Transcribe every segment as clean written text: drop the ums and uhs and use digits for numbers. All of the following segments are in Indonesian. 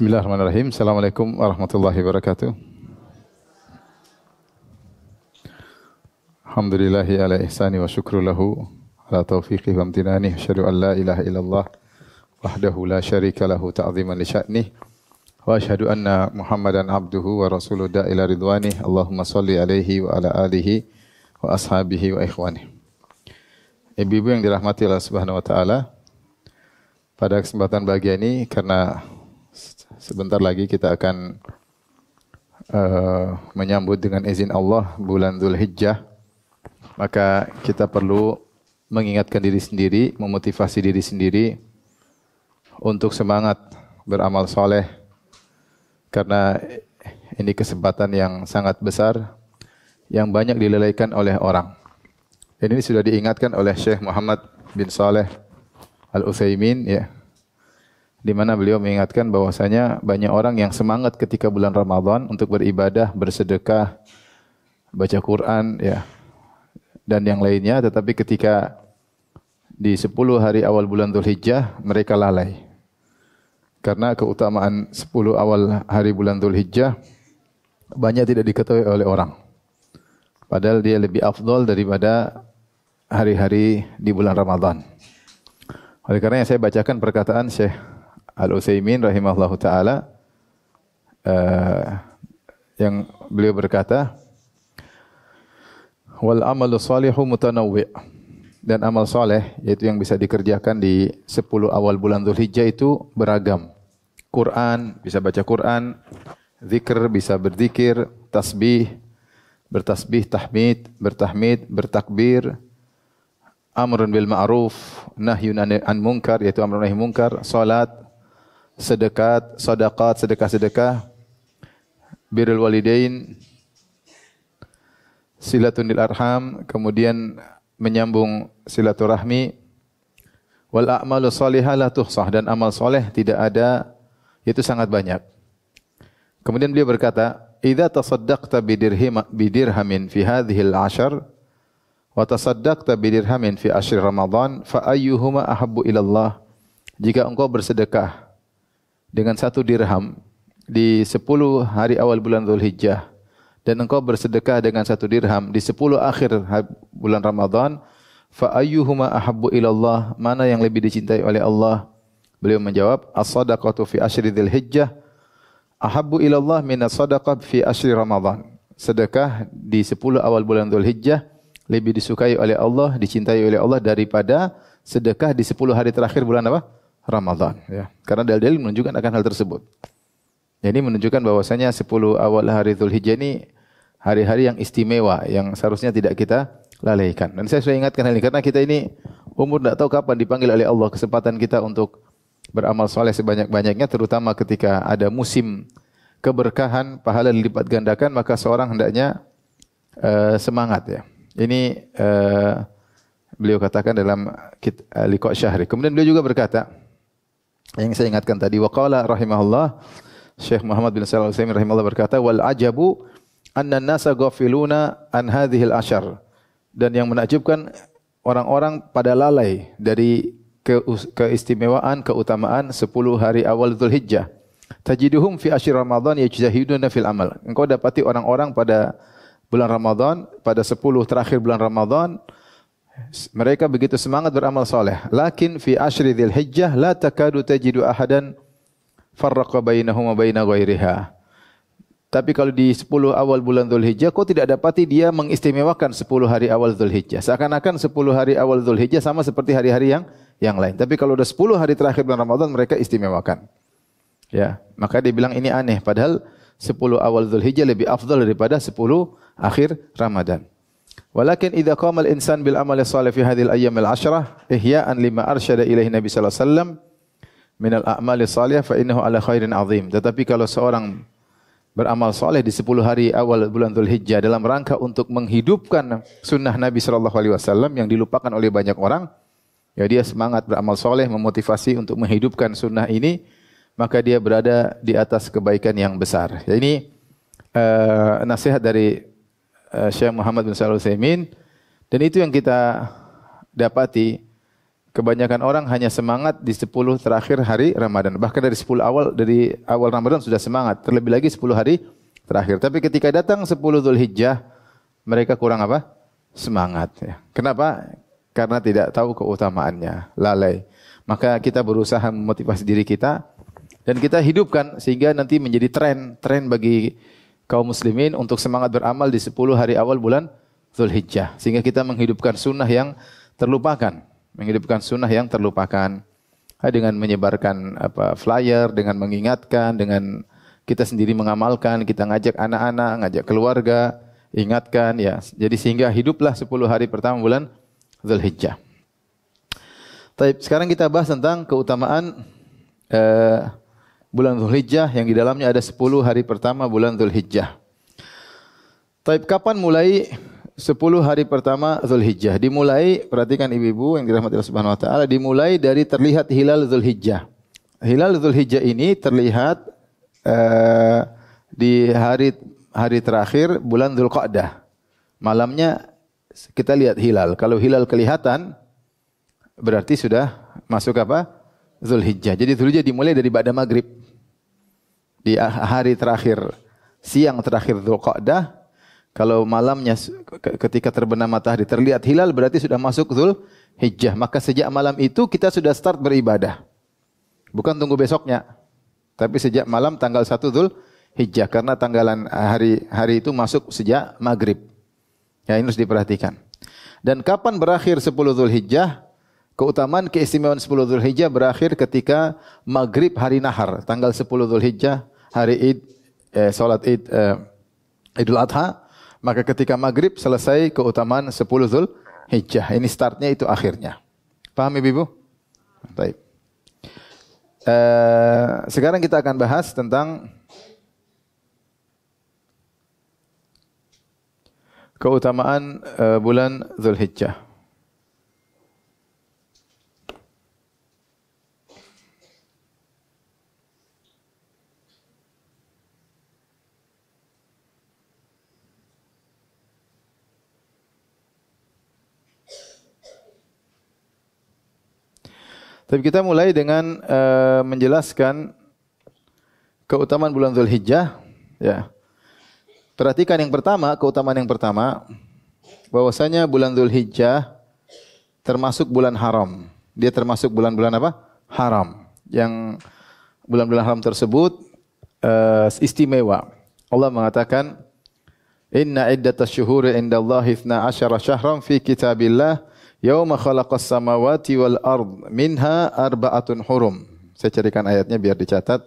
Bismillahirrahmanirrahim. Assalamualaikum warahmatullahi wabarakatuh. Alhamdulillahi ala ihsani wa syukru lahu ala taufiqih wa amtinani. Asyhadu an la ilaha illallah wahdahu la syarika lahu ta'ziman li sya'nih. Wa asyhadu anna Muhammadan abduhu wa rasuluhu da'ila ridwanih. Allahumma salli alaihi wa ala alihi wa ashabihi wa ikhwanih. Ibu-ibu yang dirahmati Allah Subhanahu wa taala, pada kesempatan bahagia ini karena sebentar lagi kita akan menyambut dengan izin Allah bulan Dzulhijjah, maka kita perlu mengingatkan diri sendiri, memotivasi diri sendiri untuk semangat beramal soleh, karena ini kesempatan yang sangat besar yang banyak dilalaikan oleh orang. Dan ini sudah diingatkan oleh Syekh Muhammad bin Shalih Al-Utsaimin, ya, di mana beliau mengingatkan bahwasanya banyak orang yang semangat ketika bulan Ramadan untuk beribadah, bersedekah, baca Quran, ya, dan yang lainnya, tetapi ketika di 10 hari awal bulan Dzulhijjah mereka lalai. Karena keutamaan 10 awal hari bulan Dzulhijjah banyak tidak diketahui oleh orang. Padahal dia lebih afdal daripada hari-hari di bulan Ramadan. Oleh karena saya bacakan perkataan Syekh Al-Utsaimin rahimahullahu taala yang beliau berkata, wal amalu shalihu mutanawwi', dan amal saleh yaitu yang bisa dikerjakan di 10 awal bulan Dzulhijjah itu beragam. Quran, bisa baca Quran, zikr, bisa berzikir, tasbih, bertasbih, bertahmid, bertakbir, amrun bil ma'ruf, nahyun an munkar, yaitu amrun nahi munkar, salat, sedekah, birrul walidain, silatun lil arham, kemudian menyambung silaturahmi, wal a'malu shalihah la tuhsah, dan amal soleh tidak ada, itu sangat banyak. Kemudian beliau berkata, idza tasaddaqta bidirhamin fi hadhil ashar wa tasaddaqta bidirhamin fi ashri Ramadan fa ayyuhuma ahabbu ila Allah. Jika engkau bersedekah dengan 1 dirham di 10 hari awal bulan Dzulhijjah dan engkau bersedekah dengan 1 dirham di 10 akhir bulan Ramadan, fa ayyuhuma ahabbu ila Allah, mana yang lebih dicintai oleh Allah? Beliau menjawab, as-shadaqatu fi ashri Dzulhijjah ahabbu ila Allah min as-shadaqah fi ashri Ramadan. Sedekah di 10 awal bulan Dzulhijjah lebih disukai oleh Allah, dicintai oleh Allah daripada sedekah di 10 hari terakhir bulan apa? Ramadan, ya. Karena dalil-dalil menunjukkan akan hal tersebut. Jadi menunjukkan bahwasanya 10 awal hari Dzulhijjah ini hari-hari yang istimewa yang seharusnya tidak kita lalaikan. Dan saya sudah ingatkan hal ini karena kita ini umur tidak tahu kapan dipanggil oleh Allah, kesempatan kita untuk beramal soleh sebanyak-banyaknya, terutama ketika ada musim keberkahan, pahala dilipat gandakan, maka seorang hendaknya semangat, ya. Ini beliau katakan dalam liqa' syahri. Kemudian beliau juga berkata, yang saya ingatkan tadi, wa qala rahimahullah, Syekh Muhammad bin Shalih Al-Utsaimin rahimahullah berkata, wal ajabu anna an-nasa ghafiluna an hadhil ashar, dan yang menakjubkan orang-orang pada lalai dari keistimewaan, keutamaan 10 hari awal Dzulhijjah. Tajiduhum fi asyir Ramadan yajtahiduna fil amal. Engkau dapati orang-orang pada bulan Ramadan, pada 10 terakhir bulan Ramadan, mereka begitu semangat beramal soleh. Lakin fi asyri Dzulhijjah la takadu tajidu ahadan farraqa bainahum wa baina ghairiha. Tapi kalau di 10 awal bulan Dzulhijjah, kau tidak dapati dia mengistimewakan 10 hari awal Dzulhijjah. Seakan-akan 10 hari awal Dzulhijjah sama seperti hari-hari yang lain. Tapi kalau udah 10 hari terakhir bulan Ramadan, mereka istimewakan. Ya, maka dia bilang ini aneh. Padahal 10 awal Dzulhijjah lebih afdal daripada 10 akhir Ramadan. Walakin idza qama al-insan bil amali shalih fi hadhil ayyam al-ashrah ihya'an lima arsyada ilaihi Nabi sallallahu alaihi wasallam min al-a'mali shalihah fa innahu ala khairin 'azim. Tetapi kalau seorang beramal soleh di 10 hari awal bulan Dzulhijjah dalam rangka untuk menghidupkan sunnah Nabi sallallahu alaihi wasallam yang dilupakan oleh banyak orang, ya, dia semangat beramal soleh, memotivasi untuk menghidupkan sunnah ini, maka dia berada di atas kebaikan yang besar. Ya, ini nasihat dari Syekh Muhammad bin Shalih Al-Utsaimin, dan itu yang kita dapati kebanyakan orang hanya semangat di 10 terakhir hari Ramadan. Bahkan dari awal Ramadan sudah semangat, terlebih lagi 10 hari terakhir. Tapi ketika datang 10 Dzulhijjah, mereka kurang apa? Semangat. Ya. Kenapa? Karena tidak tahu keutamaannya, lalai. Maka kita berusaha memotivasi diri kita dan kita hidupkan sehingga nanti menjadi tren bagi kaum muslimin untuk semangat beramal di 10 hari awal bulan Dzulhijjah. Sehingga kita menghidupkan sunnah yang terlupakan. Dengan menyebarkan flyer, dengan mengingatkan, dengan kita sendiri mengamalkan, kita ngajak anak-anak, ngajak keluarga, ingatkan ya. Jadi sehingga hiduplah 10 hari pertama bulan Dzulhijjah. Baik, sekarang kita bahas tentang keutamaan bulan Dzulhijjah yang di dalamnya ada 10 hari pertama bulan Dzulhijjah. Baik, kapan mulai 10 hari pertama Dzulhijjah? Dimulai, perhatikan ibu-ibu yang dirahmati Allah Subhanahu wa taala, dimulai dari terlihat hilal Dzulhijjah. Hilal Dzulhijjah ini terlihat di hari terakhir bulan Dzulqa'dah. Malamnya kita lihat hilal. Kalau hilal kelihatan berarti sudah masuk apa? Dzulhijjah. Jadi Dzulhijjah dimulai dari ba'da maghrib. Di hari terakhir, siang terakhir Dzulqa'dah. Kalau malamnya ketika terbenam matahari terlihat hilal berarti sudah masuk Dzulhijjah. Maka sejak malam itu kita sudah start beribadah. Bukan tunggu besoknya. Tapi sejak malam tanggal 1 Dzulhijjah karena tanggalan hari itu masuk sejak maghrib. Ya, ini harus diperhatikan. Dan kapan berakhir 10 Dzulhijjah? Keutamaan keistimewaan 10 Dzulhijjah berakhir ketika maghrib hari nahar, tanggal 10 Dzulhijjah, hari Id, salat Id, Idul Adha. Maka ketika maghrib selesai keutamaan 10 Dzulhijjah. Ini startnya, itu akhirnya. Paham ibu-ibu? Baik. Sekarang kita akan bahas tentang keutamaan bulan Dzulhijjah. Tapi kita mulai dengan menjelaskan keutamaan bulan Dzulhijjah. Ya. Perhatikan yang pertama, keutamaan yang pertama, bahwasanya bulan Dzulhijjah termasuk bulan haram. Dia termasuk bulan-bulan apa? Haram. Yang bulan-bulan haram tersebut istimewa. Allah mengatakan, "Inna iddatasy syuhuri indallahi 12 syahran fi kitabillah yauma khalaqas samawati wal ard minha arba'atun hurum." Saya carikan ayatnya biar dicatat.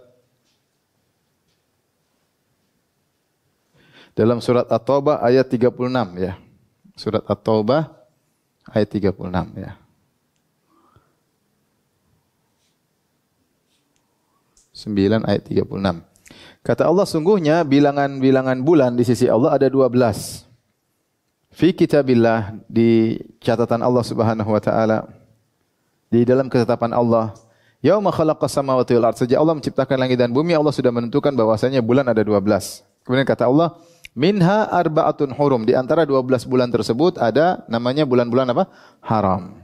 Dalam surat At-Taubah ayat 36 ya. Surat At-Taubah ayat 36 ya. 9 ayat 36. Kata Allah, sungguhnya bilangan-bilangan bulan di sisi Allah ada 12. Fi kitabillah, di catatan Allah Subhanahu wa taala, di dalam ketetapan Allah. Yauma khalaqas samawati wal ard, sejak Allah menciptakan langit dan bumi, Allah sudah menentukan bahwasanya bulan ada 12. Kemudian kata Allah, minha arba'atun hurum, di antara 12 bulan tersebut ada namanya bulan-bulan apa? Haram.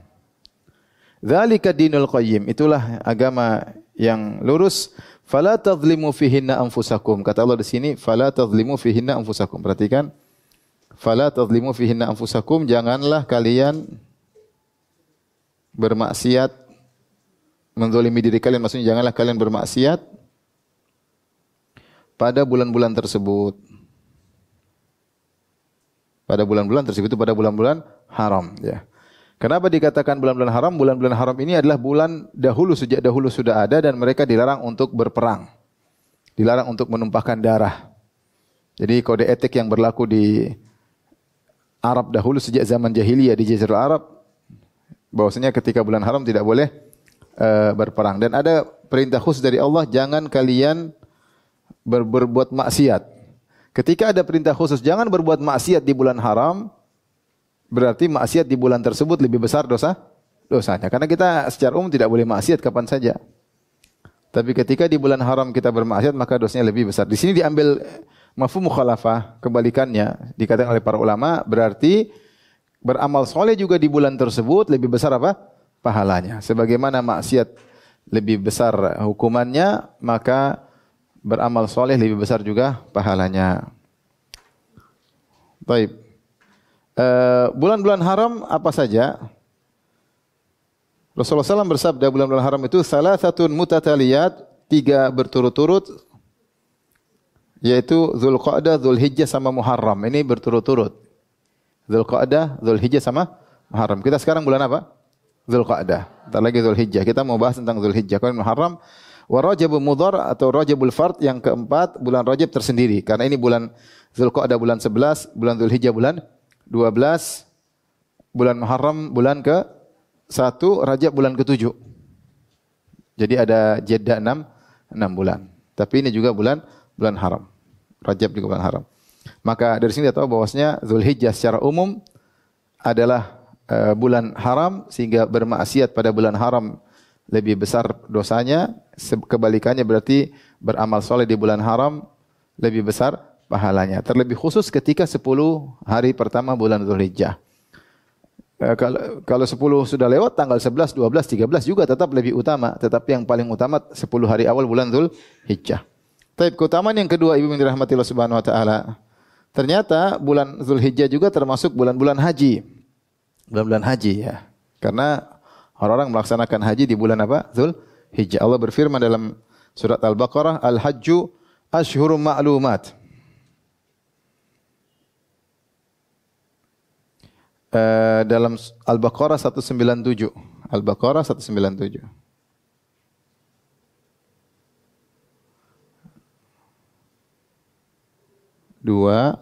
Dzalika dinul qayyim, itulah agama yang lurus. Fala tadhlimu fihinna anfusakum. Kata Allah di sini, fala tadhlimu fihinna anfusakum. Perhatikan. Fala tadhlimu fihinna anfusakum, janganlah kalian bermaksiat, menzalimi diri kalian, maksudnya janganlah kalian bermaksiat pada bulan-bulan tersebut. Pada bulan-bulan tersebut itu pada bulan-bulan haram ya. Kenapa dikatakan bulan-bulan haram? Bulan-bulan haram ini adalah bulan dahulu, sejak dahulu sudah ada dan mereka dilarang untuk berperang. Dilarang untuk menumpahkan darah. Jadi kode etik yang berlaku di Arab dahulu sejak zaman jahiliyah di Jazirah Arab, bahwasanya ketika bulan haram tidak boleh berperang. Dan ada perintah khusus dari Allah, jangan kalian berbuat maksiat. Ketika ada perintah khusus jangan berbuat maksiat di bulan haram, berarti maksiat di bulan tersebut lebih besar dosanya. Karena kita secara umum tidak boleh maksiat kapan saja. Tapi ketika di bulan haram kita bermaksiat, maka dosanya lebih besar. Di sini diambil mafhum mukhalafah, kebalikannya dikatakan oleh para ulama, berarti beramal soleh juga di bulan tersebut lebih besar apa? pahalanya. Sebagaimana maksiat lebih besar hukumannya, maka beramal soleh lebih besar juga pahalanya. Baik. Bulan-bulan haram apa saja? Rasulullah SAW bersabda bulan-bulan haram itu salah satu mutataliyat, 3 berturut-turut, yaitu Dzulqa'dah, Dzulhijjah sama Muharram. Ini berturut-turut. Dzulqa'dah, Dzulhijjah sama Muharram. Kita sekarang bulan apa? Dzulqa'dah. Entar lagi Dzulhijjah. Kita mau bahas tentang Dzulhijjah. Kalau Muharram, wa Rajabul Mudhar atau Rajabul Fard yang keempat, bulan Rajab tersendiri. Karena ini bulan Dzulqa'dah bulan 11, bulan Dzulhijjah bulan 12, bulan Muharram bulan ke-1, Rajab bulan ke-7. Jadi ada jeda 6 bulan. Tapi ini juga bulan haram. Rajab juga bulan haram. Maka dari sini kita tahu bahwasanya Dzulhijjah secara umum adalah bulan haram, sehingga bermaksiat pada bulan haram lebih besar dosanya. Kebalikannya berarti beramal soleh di bulan haram lebih besar pahalanya. Terlebih khusus ketika 10 hari pertama bulan Dzulhijjah. Kalau 10 sudah lewat, tanggal 11, 12, 13 juga tetap lebih utama. Tetapi yang paling utama 10 hari awal bulan Dzulhijjah. Tapi keutamaan yang kedua, ibu yang dirahmati Allah Subhanahu wa taala. Ternyata bulan Dzulhijjah juga termasuk bulan-bulan haji. Bulan-bulan haji ya. Karena orang-orang melaksanakan haji di bulan apa? Dzulhijjah. Allah berfirman dalam surat Al-Baqarah, Al-Hajju Ashhurum Ma'lumat. Dalam Al-Baqarah 197. Al-Baqarah 197. Dua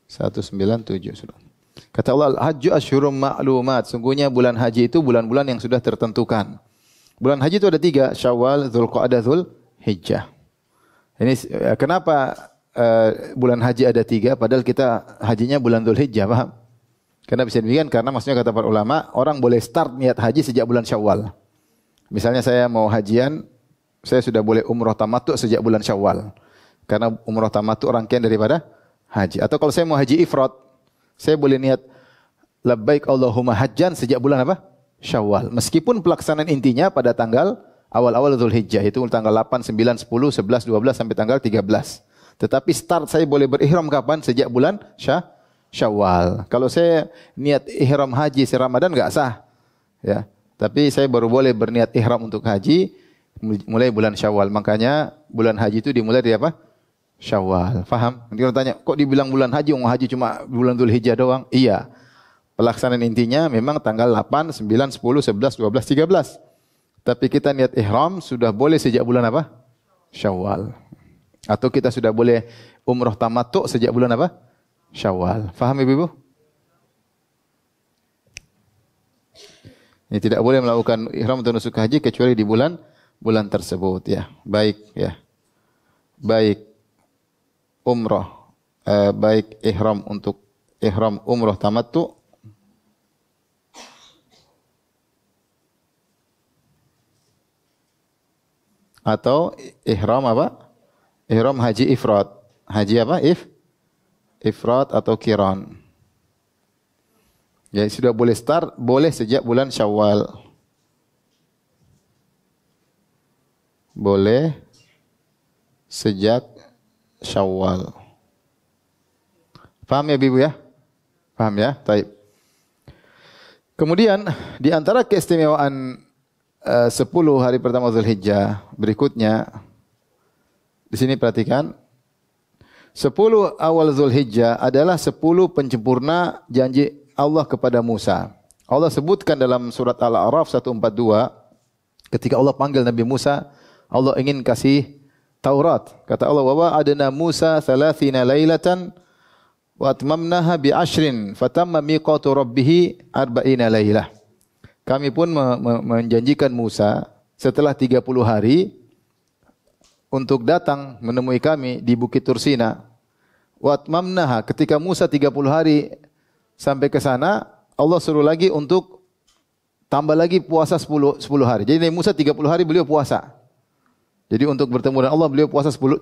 197 sudah. Kata Allah, Al-Hajju Ashhurum Ma'lumat. Sungguhnya bulan haji itu bulan-bulan yang sudah tertentukan. Bulan haji itu ada 3, Syawal, Dzulqa'dah, Dzulhijjah. Ini kenapa bulan haji ada 3, padahal kita hajinya bulan Dzulhijjah, paham? Karena bisa demikian, karena maksudnya kata para ulama, orang boleh start niat haji sejak bulan Syawal. Misalnya saya mau hajian, saya sudah boleh umroh tamattu sejak bulan Syawal. Karena umroh tamattu rangkaian daripada haji. Atau kalau saya mau haji ifrad, saya boleh niat labbaik Allahumma hajjan sejak bulan apa? Syawal. Meskipun pelaksanaan intinya pada tanggal awal-awal Dzulhijjah, itu tanggal 8, 9, 10, 11, 12 sampai tanggal 13. Tetapi start saya boleh berihram kapan? Sejak bulan Syawal. Kalau saya niat ihram haji si Ramadan enggak sah. Ya. Tapi saya baru boleh berniat ihram untuk haji mulai bulan Syawal. Makanya bulan haji itu dimulai dari apa? Syawal. Faham? Nanti orang tanya, kok dibilang bulan haji? Haji cuma bulan Dzulhijjah doang? Iya. Pelaksanaan intinya memang tanggal 8, 9, 10, 11, 12, 13. Tapi kita niat ihram sudah boleh sejak bulan apa? Syawal. Atau kita sudah boleh umroh tamattu sejak bulan apa? Syawal. Faham ibu-ibu? Ini tidak boleh melakukan ihram atau nusuk haji kecuali di bulan tersebut ya. Baik ya. Baik umroh, baik ihram untuk ihram umroh tamattu atau ihram apa? Ihram haji ifrad. Haji apa? Ifrad atau qiran. Ya, sudah boleh start, boleh sejak bulan Syawal. Boleh sejak Syawal. Paham ya Ibu ya? Paham ya? Baik. Kemudian di antara keistimewaan 10 hari pertama Dzulhijjah berikutnya, di sini perhatikan, 10 awal Dzulhijjah adalah 10 penyempurna janji Allah kepada Musa. Allah sebutkan dalam surat Al-A'raf 142, ketika Allah panggil Nabi Musa, Allah ingin kasih Taurat. Kata Allah, wa wa'adna Musa 30 lailatan wa atmamnaha bi 'ashrin fatamma miqatu rabbih 40 lailah. Kami pun menjanjikan Musa setelah 30 hari untuk datang menemui kami di Bukit Tursina. Wa atmamnaha, ketika Musa 30 hari sampai ke sana, Allah suruh lagi untuk tambah lagi puasa 10 hari. Jadi Nabi Musa 30 hari beliau puasa. Jadi untuk bertemu dengan Allah beliau puasa 30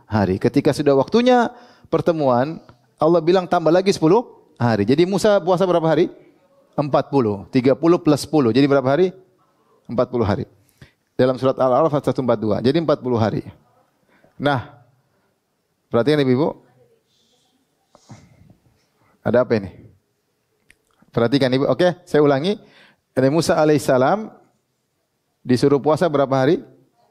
hari. Ketika sudah waktunya pertemuan, Allah bilang tambah lagi 10 hari. Jadi Musa puasa berapa hari? 40. 30 plus 10. Jadi berapa hari? 40 hari. Dalam surat Al-A'raf 142. Jadi 40 hari. Nah, perhatikan Ibu. Ada apa ini? Perhatikan Ibu. Oke, saya ulangi. Nabi Musa alaihissalam disuruh puasa berapa hari?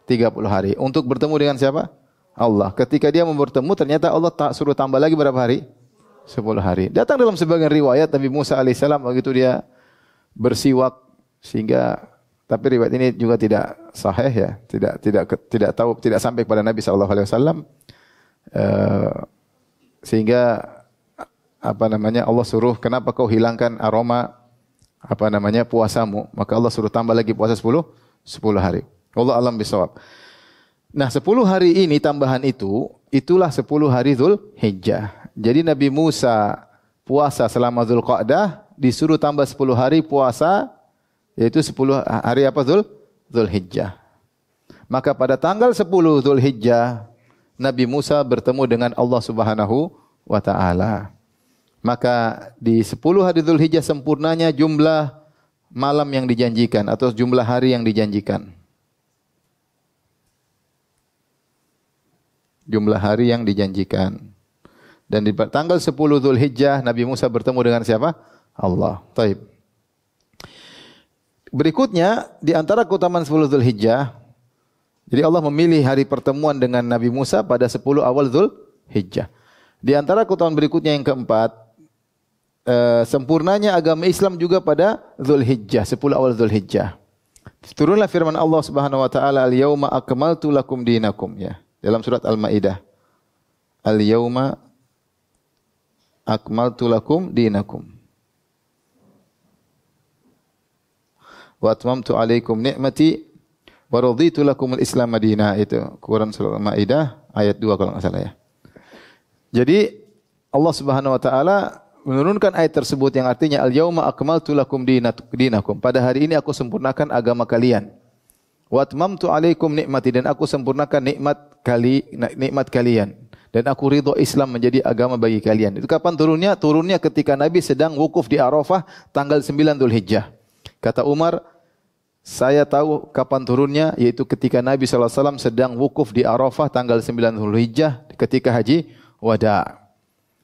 30 hari. Untuk bertemu dengan siapa? Allah. Ketika dia mau bertemu, ternyata Allah tak suruh tambah lagi berapa hari? 10 hari. Datang dalam sebagian riwayat Nabi Musa alaihissalam begitu dia bersiwak sehingga, tapi riwayat ini juga tidak sahih ya, tidak sampai kepada Nabi sallallahu alaihi wasallam. Sehingga Allah suruh, kenapa kau hilangkan aroma puasamu? Maka Allah suruh tambah lagi puasa 10 hari. Allah alam bisawab. Nah, 10 hari ini tambahan itulah 10 hari Dzulhijjah. Jadi Nabi Musa puasa selama Dzulqa'dah, disuruh tambah 10 hari puasa, yaitu 10 hari apa? Dzulhijjah. Maka pada tanggal 10 Dzulhijjah, Nabi Musa bertemu dengan Allah Subhanahu wa taala. Maka di 10 hari Dzulhijjah sempurnanya jumlah malam yang dijanjikan atau jumlah hari yang dijanjikan. Jumlah hari yang dijanjikan. Dan di tanggal 10 Dzulhijjah Nabi Musa bertemu dengan siapa? Allah. Taib. Berikutnya di antara keutamaan 10 Dzulhijjah, jadi Allah memilih hari pertemuan dengan Nabi Musa pada 10 awal Dzulhijjah. Di antara keutamaan berikutnya yang keempat, sempurnanya agama Islam juga pada Dzulhijjah, 10 awal Dzulhijjah. Turunlah firman Allah Subhanahu wa taala, "Al-yauma akmaltu lakum dinakum," ya. Dalam surat Al-Maidah. Al-yauma akmaltu lakum dinakum wa atmamtu alaikum ni'mati wa raditu lakum al-islam madina. Itu Quran surah Al-Maidah ayat 2 kalau enggak salah ya. Jadi Allah Subhanahu wa taala menurunkan ayat tersebut yang artinya al-yauma akmaltu lakum dinakum. Pada hari ini aku sempurnakan agama kalian. Wa atmamtu alaikum ni'mati, dan aku sempurnakan nikmat kalian. Dan aku ridho Islam menjadi agama bagi kalian. Itu kapan turunnya? Turunnya ketika Nabi sedang wukuf di Arafah tanggal 9 Dzulhijjah. Kata Umar, saya tahu kapan turunnya, yaitu ketika Nabi SAW sedang wukuf di Arafah tanggal 9 Dzulhijjah ketika haji wada.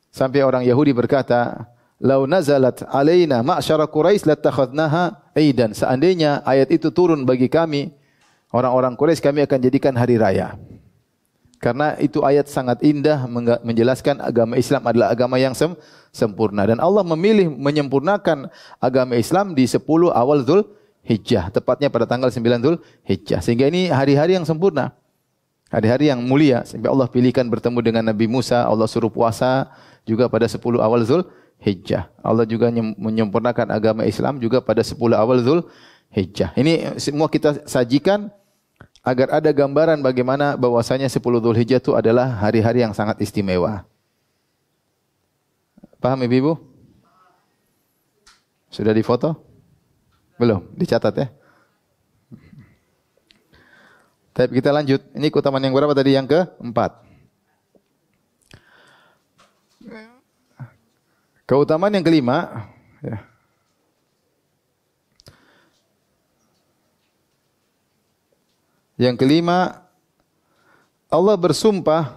Sampai orang Yahudi berkata, "Lau nazalat alaina ma'syara Quraisy latakhadnaha aidan." Seandainya ayat itu turun bagi kami, orang-orang Quraisy, kami akan jadikan hari raya. Karena itu ayat sangat indah menjelaskan agama Islam adalah agama yang sempurna. Dan Allah memilih menyempurnakan agama Islam di 10 awal Dzulhijjah. Tepatnya pada tanggal 9 Dzulhijjah. Sehingga ini hari-hari yang sempurna. Hari-hari yang mulia. Sampai Allah pilihkan bertemu dengan Nabi Musa. Allah suruh puasa juga pada 10 awal Dzulhijjah. Allah juga menyempurnakan agama Islam juga pada 10 awal Dzulhijjah. Ini semua kita sajikan agar ada gambaran bagaimana bahwasanya 10 Dzulhijjah itu adalah hari-hari yang sangat istimewa. Paham Ibu? Sudah difoto? Belum? Dicatat ya? Tapi kita lanjut. Ini keutamaan yang berapa tadi? Yang keempat. Keutamaan yang kelima. Ya. Yang kelima, Allah bersumpah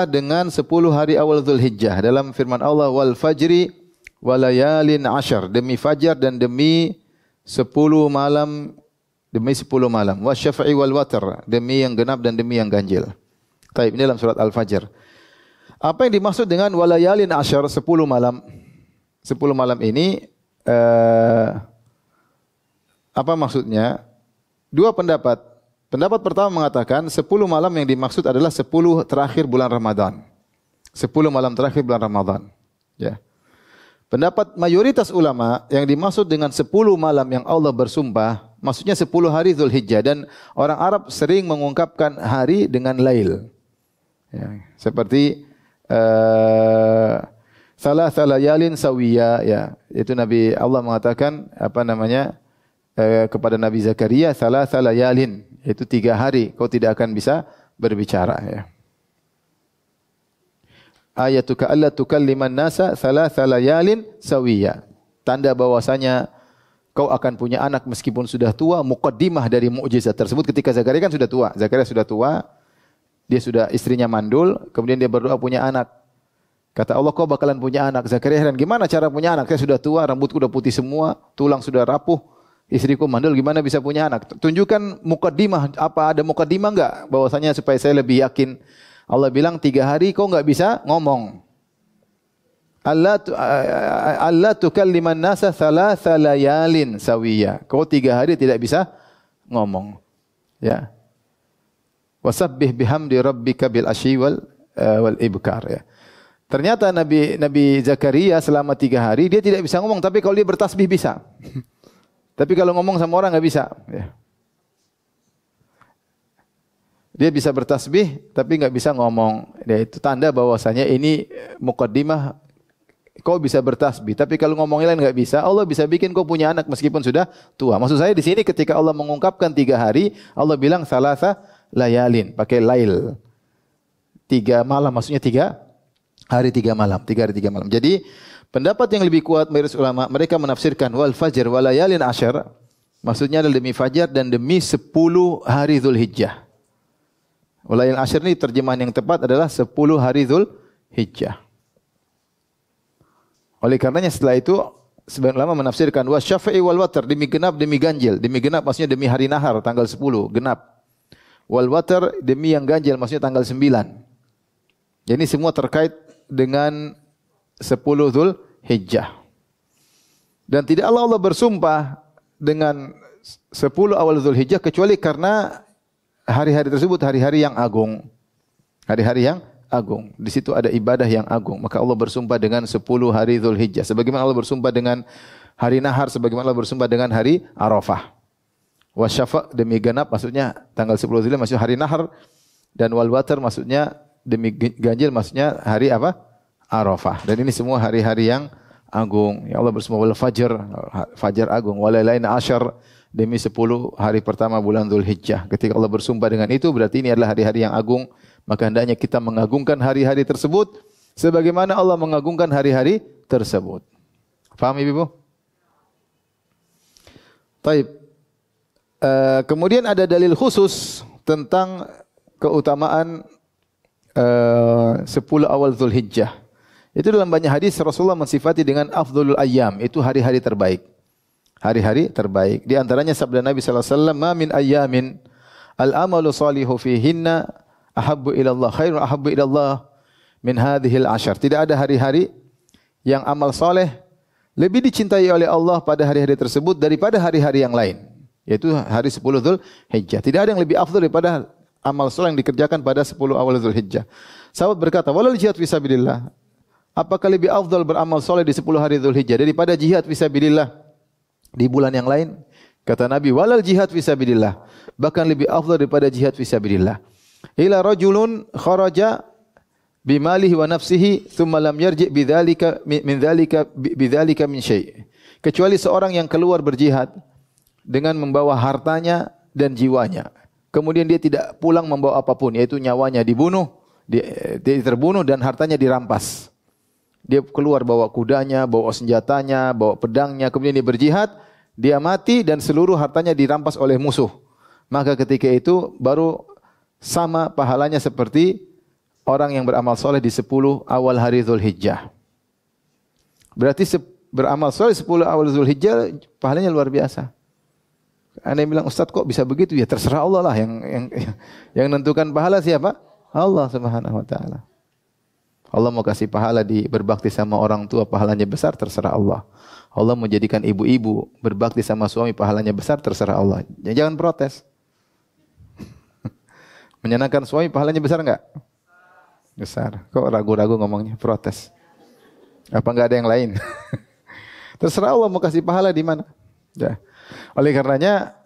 dengan 10 hari awal Dzulhijjah dalam firman Allah, wal fajri walayalin ashar, demi fajar dan demi 10 malam, wasyafa'i wal watr, demi yang genap dan demi yang ganjil. Taib, ini dalam surat Al-Fajr. Apa yang dimaksud dengan walayalin ashar, 10 malam? 10 malam ini apa maksudnya? Dua pendapat. Pendapat pertama mengatakan 10 malam yang dimaksud adalah 10 terakhir bulan Ramadan. 10 malam terakhir bulan Ramadan. Ya. Pendapat mayoritas ulama yang dimaksud dengan 10 malam yang Allah bersumpah, maksudnya 10 hari Dzulhijjah, dan orang Arab sering mengungkapkan hari dengan lail. Ya. Seperti salasal layalin sawiya, ya. Itu Nabi Allah mengatakan kepada Nabi Zakaria, salasal layalin, yaitu 3 hari kau tidak akan bisa berbicara, ya. ayatuka alla tukalliman nasa thalatha layalin sawiya. Tanda bahwasanya kau akan punya anak meskipun sudah tua, muqaddimah dari mukjizat tersebut ketika Zakaria kan sudah tua. Zakaria sudah tua, dia sudah istrinya mandul, kemudian dia berdoa punya anak. Kata Allah, kau bakalan punya anak. Zakaria heran, gimana cara punya anak? Saya sudah tua, rambutku sudah putih semua, tulang sudah rapuh, istriku mandul, gimana bisa punya anak? Tunjukkan muqaddimah, apa ada muqaddimah enggak? Bahwasanya supaya saya lebih yakin. Allah bilang 3 hari kau enggak bisa ngomong. Allah tukalliman nasa thalatha layalin sawiya. Kau 3 hari tidak bisa ngomong. Ya. Wasabbih bihamdi rabbika bil asyi wal ibkar, ya. Ternyata Nabi Zakaria selama 3 hari dia tidak bisa ngomong, tapi kalau dia bertasbih bisa. Tapi kalau ngomong sama orang enggak bisa, ya. Dia bisa bertasbih tapi enggak bisa ngomong. Ya, itu tanda bahwasanya ini muqaddimah kau bisa bertasbih, tapi kalau ngomongin lain enggak bisa, Allah bisa bikin kau punya anak meskipun sudah tua. Maksud saya di sini ketika Allah mengungkapkan 3 hari, Allah bilang thalatha layalin, pakai lail. 3 malam, maksudnya 3 hari 3 malam, 3 hari 3 malam. Jadi pendapat yang lebih kuat mayoritas ulama, mereka menafsirkan wal fajr wal layalin asyar, maksudnya adalah demi fajar dan demi 10 hari Dzulhijjah. Wal layalin asyar ini terjemahan yang tepat adalah 10 hari Dzulhijjah. Oleh karenanya setelah itu sebagian ulama menafsirkan wasyafa'i wal watar, demi genap demi ganjil. Demi genap maksudnya demi hari nahar tanggal 10 genap. Wal watar demi yang ganjil maksudnya tanggal 9. Jadi semua terkait dengan 10 Dzulhijjah. Dan tidak Allah bersumpah dengan 10 awal Dzulhijjah kecuali karena hari-hari tersebut hari-hari yang agung. Hari-hari yang agung. Di situ ada ibadah yang agung. Maka Allah bersumpah dengan 10 hari Dzulhijjah. Sebagaimana Allah bersumpah dengan hari nahar, sebagaimana Allah bersumpah dengan hari Arafah. Wasyafa' demi genap maksudnya tanggal 10 Dzulhijjah maksudnya hari nahar, dan wal watar maksudnya demi ganjil maksudnya hari apa? Arafah. Dan ini semua hari-hari yang agung. Ya Allah bersumpah wal fajr, fajar agung, wal lailain asyar demi 10 hari pertama bulan Dzulhijjah. Ketika Allah bersumpah dengan itu berarti ini adalah hari-hari yang agung. Maka hendaknya kita mengagungkan hari-hari tersebut sebagaimana Allah mengagungkan hari-hari tersebut. Faham Ibu? Taib. Kemudian ada dalil khusus tentang keutamaan 10 awal Dzulhijjah. Itu dalam banyak hadis Rasulullah mensifati dengan afdhalul ayyam, itu hari-hari terbaik. Hari-hari terbaik. Di antaranya sabda Nabi sallallahu alaihi wasallam, "Ma min ayyamin al-amalu salihu fihinna ahabbu ila Allah, khairun ahabbu ila Allah min hadhil ashar." Tidak ada hari-hari yang amal soleh lebih dicintai oleh Allah pada hari-hari tersebut daripada hari-hari yang lain, yaitu hari 10 Dzulhijjah. Tidak ada yang lebih afdal daripada amal soleh yang dikerjakan pada 10 awal Dzulhijjah. Sahabat berkata, "Walal jihad fisabilillah." Apakah lebih afdal beramal soleh di 10 hari Dzulhijjah daripada jihad fisabilillah di bulan yang lain? Kata Nabi, "Walal jihad fisabilillah." Bahkan lebih afdal daripada jihad fisabilillah. Ila rajulun kharaja bimalihi wa nafsihi thumma lam yarji' bidzalika min syai'. Kecuali seorang yang keluar berjihad dengan membawa hartanya dan jiwanya. Kemudian dia tidak pulang membawa apapun, yaitu nyawanya dibunuh, dia terbunuh dan hartanya dirampas. Dia keluar bawa kudanya, bawa senjatanya, bawa pedangnya, kemudian dia berjihad, dia mati dan seluruh hartanya dirampas oleh musuh. Maka ketika itu baru sama pahalanya seperti orang yang beramal soleh di 10 awal hari Dzulhijjah. Berarti beramal soleh 10 awal Dzulhijjah pahalanya luar biasa. Anda yang bilang, "Ustaz kok bisa begitu?" Ya terserah Allah lah yang menentukan pahala siapa? Allah Subhanahu wa taala. Allah mau kasih pahala di berbakti sama orang tua pahalanya besar, terserah Allah. Allah mau jadikan ibu-ibu berbakti sama suami pahalanya besar, terserah Allah. Jangan protes. Menyenangkan suami pahalanya besar enggak? Besar. Kok ragu-ragu ngomongnya? Protes. Apa enggak ada yang lain? Terserah Allah mau kasih pahala di mana. Ya. Oleh karenanya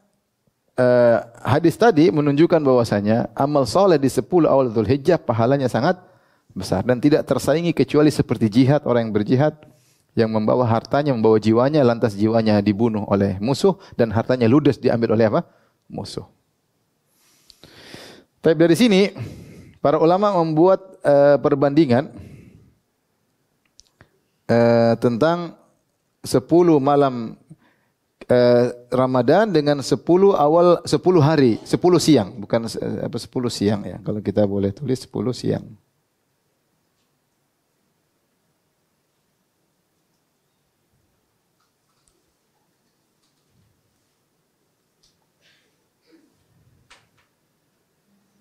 hadis tadi menunjukkan bahwasanya amal soleh di 10 awal Dzulhijjah pahalanya sangat besar dan tidak tersaingi kecuali seperti jihad, orang yang berjihad yang membawa hartanya, membawa jiwanya, lantas jiwanya dibunuh oleh musuh dan hartanya ludes diambil oleh apa? Musuh. Tapi dari sini para ulama membuat perbandingan tentang 10 malam Ramadan dengan 10 hari, 10 siang, bukan 10 siang ya. Kalau kita boleh tulis 10 siang.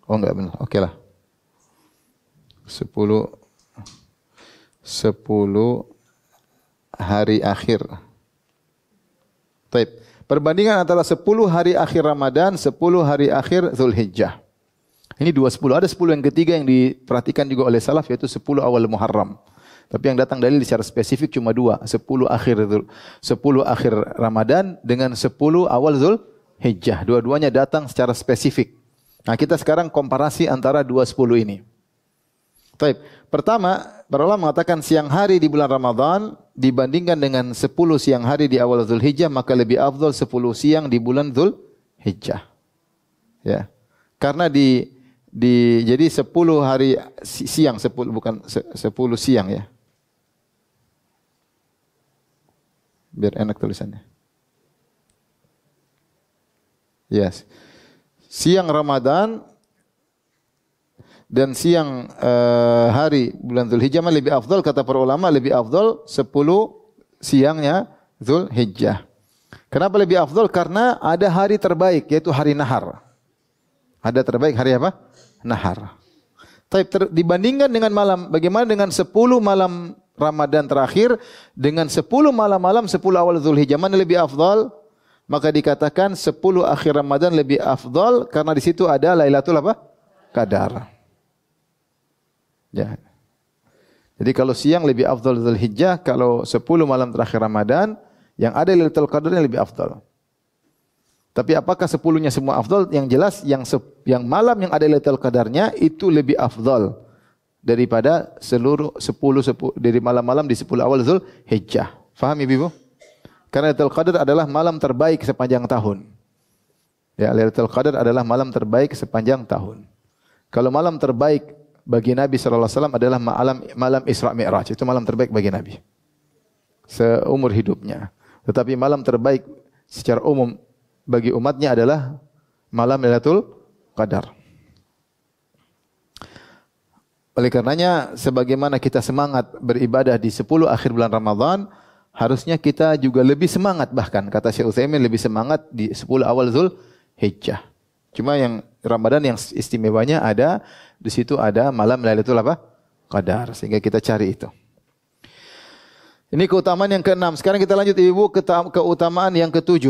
Oh enggak benar. Oke lah. 10 hari akhir. Baik. Perbandingan antara 10 hari akhir Ramadan, 10 hari akhir Zulhijjah. Ini 10. Ada 10 yang ketiga yang diperhatikan juga oleh salaf, yaitu 10 awal Muharram. Tapi yang datang dalil secara spesifik cuma 2. 10 akhir Ramadan dengan 10 awal Zulhijjah. Dua-duanya datang secara spesifik. Nah, kita sekarang komparasi antara 2 10 ini. Baik. Pertama, para ulama mengatakan siang hari di bulan Ramadan dibandingkan dengan 10 siang hari di awal Zulhijjah, maka lebih afdal 10 siang di bulan Zulhijjah. Ya. Karena jadi 10 hari siang, 10 bukan 10 siang ya. Biar enak tulisannya. Yes. Siang Ramadan dan siang hari bulan Zulhijjah lebih afdal, kata para ulama, lebih afdal 10 siangnya Zulhijjah. Kenapa lebih afdal? Karena ada hari terbaik, yaitu hari nahar. Ada terbaik hari apa? Nahar. Dibandingkan dengan malam, bagaimana dengan 10 malam Ramadan terakhir dengan 10 malam-malam 10 awal Zulhijjah, mana lebih afdal? Maka dikatakan 10 akhir Ramadan lebih afdal karena di situ ada Lailatul apa? Qadar. Ya. Jadi kalau siang lebih afdal Zulhijjah, kalau 10 malam terakhir Ramadan yang ada Lailatul Qadarnya lebih afdal. Tapi apakah 10-nya semua afdal? Yang jelas yang malam yang ada Lailatul Qadarnya itu lebih afdal daripada seluruh 10 dari malam-malam di 10 awal Zulhijjah. Faham Ibu? Karena Lailatul Qadar adalah malam terbaik sepanjang tahun. Ya, Lailatul Qadar adalah malam terbaik sepanjang tahun. Kalau malam terbaik bagi Nabi sallallahu alaihi wasallam adalah malam Isra Mi'raj, itu malam terbaik bagi Nabi seumur hidupnya. Tetapi malam terbaik secara umum bagi umatnya adalah malam Lailatul Qadar. Oleh karenanya, sebagaimana kita semangat beribadah di 10 akhir bulan Ramadan, harusnya kita juga lebih semangat, bahkan kata Syekh Utsaimin lebih semangat di 10 awal Zulhijjah. Cuma yang Ramadan yang istimewanya ada di situ ada malam Lailatul Qadar, sehingga kita cari itu. Ini keutamaan yang ke-6. Sekarang kita lanjut Ibu ke keutamaan yang ke-7.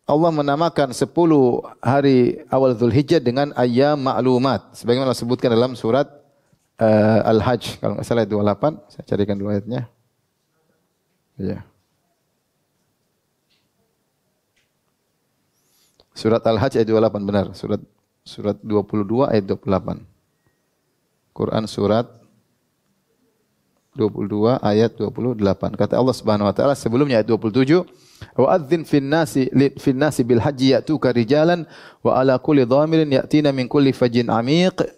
Allah menamakan 10 hari awal Zulhijjah dengan ayyam ma'lumat, sebagaimana disebutkan dalam surat Al-Hajj, kalau enggak salah ayat 28. Saya carikan dulu ayatnya. Ya. Surat Al-Hajj ayat 28 benar. Surat 22 ayat 28. Quran surat 22 ayat 28. Kata Allah Subhanahu wa taala sebelumnya ayat 27, wa adzin fin nasi bil hajji ya'tuka rijalan wa ala kulli dhamirin ya'tina min kulli fajjin 'amiq.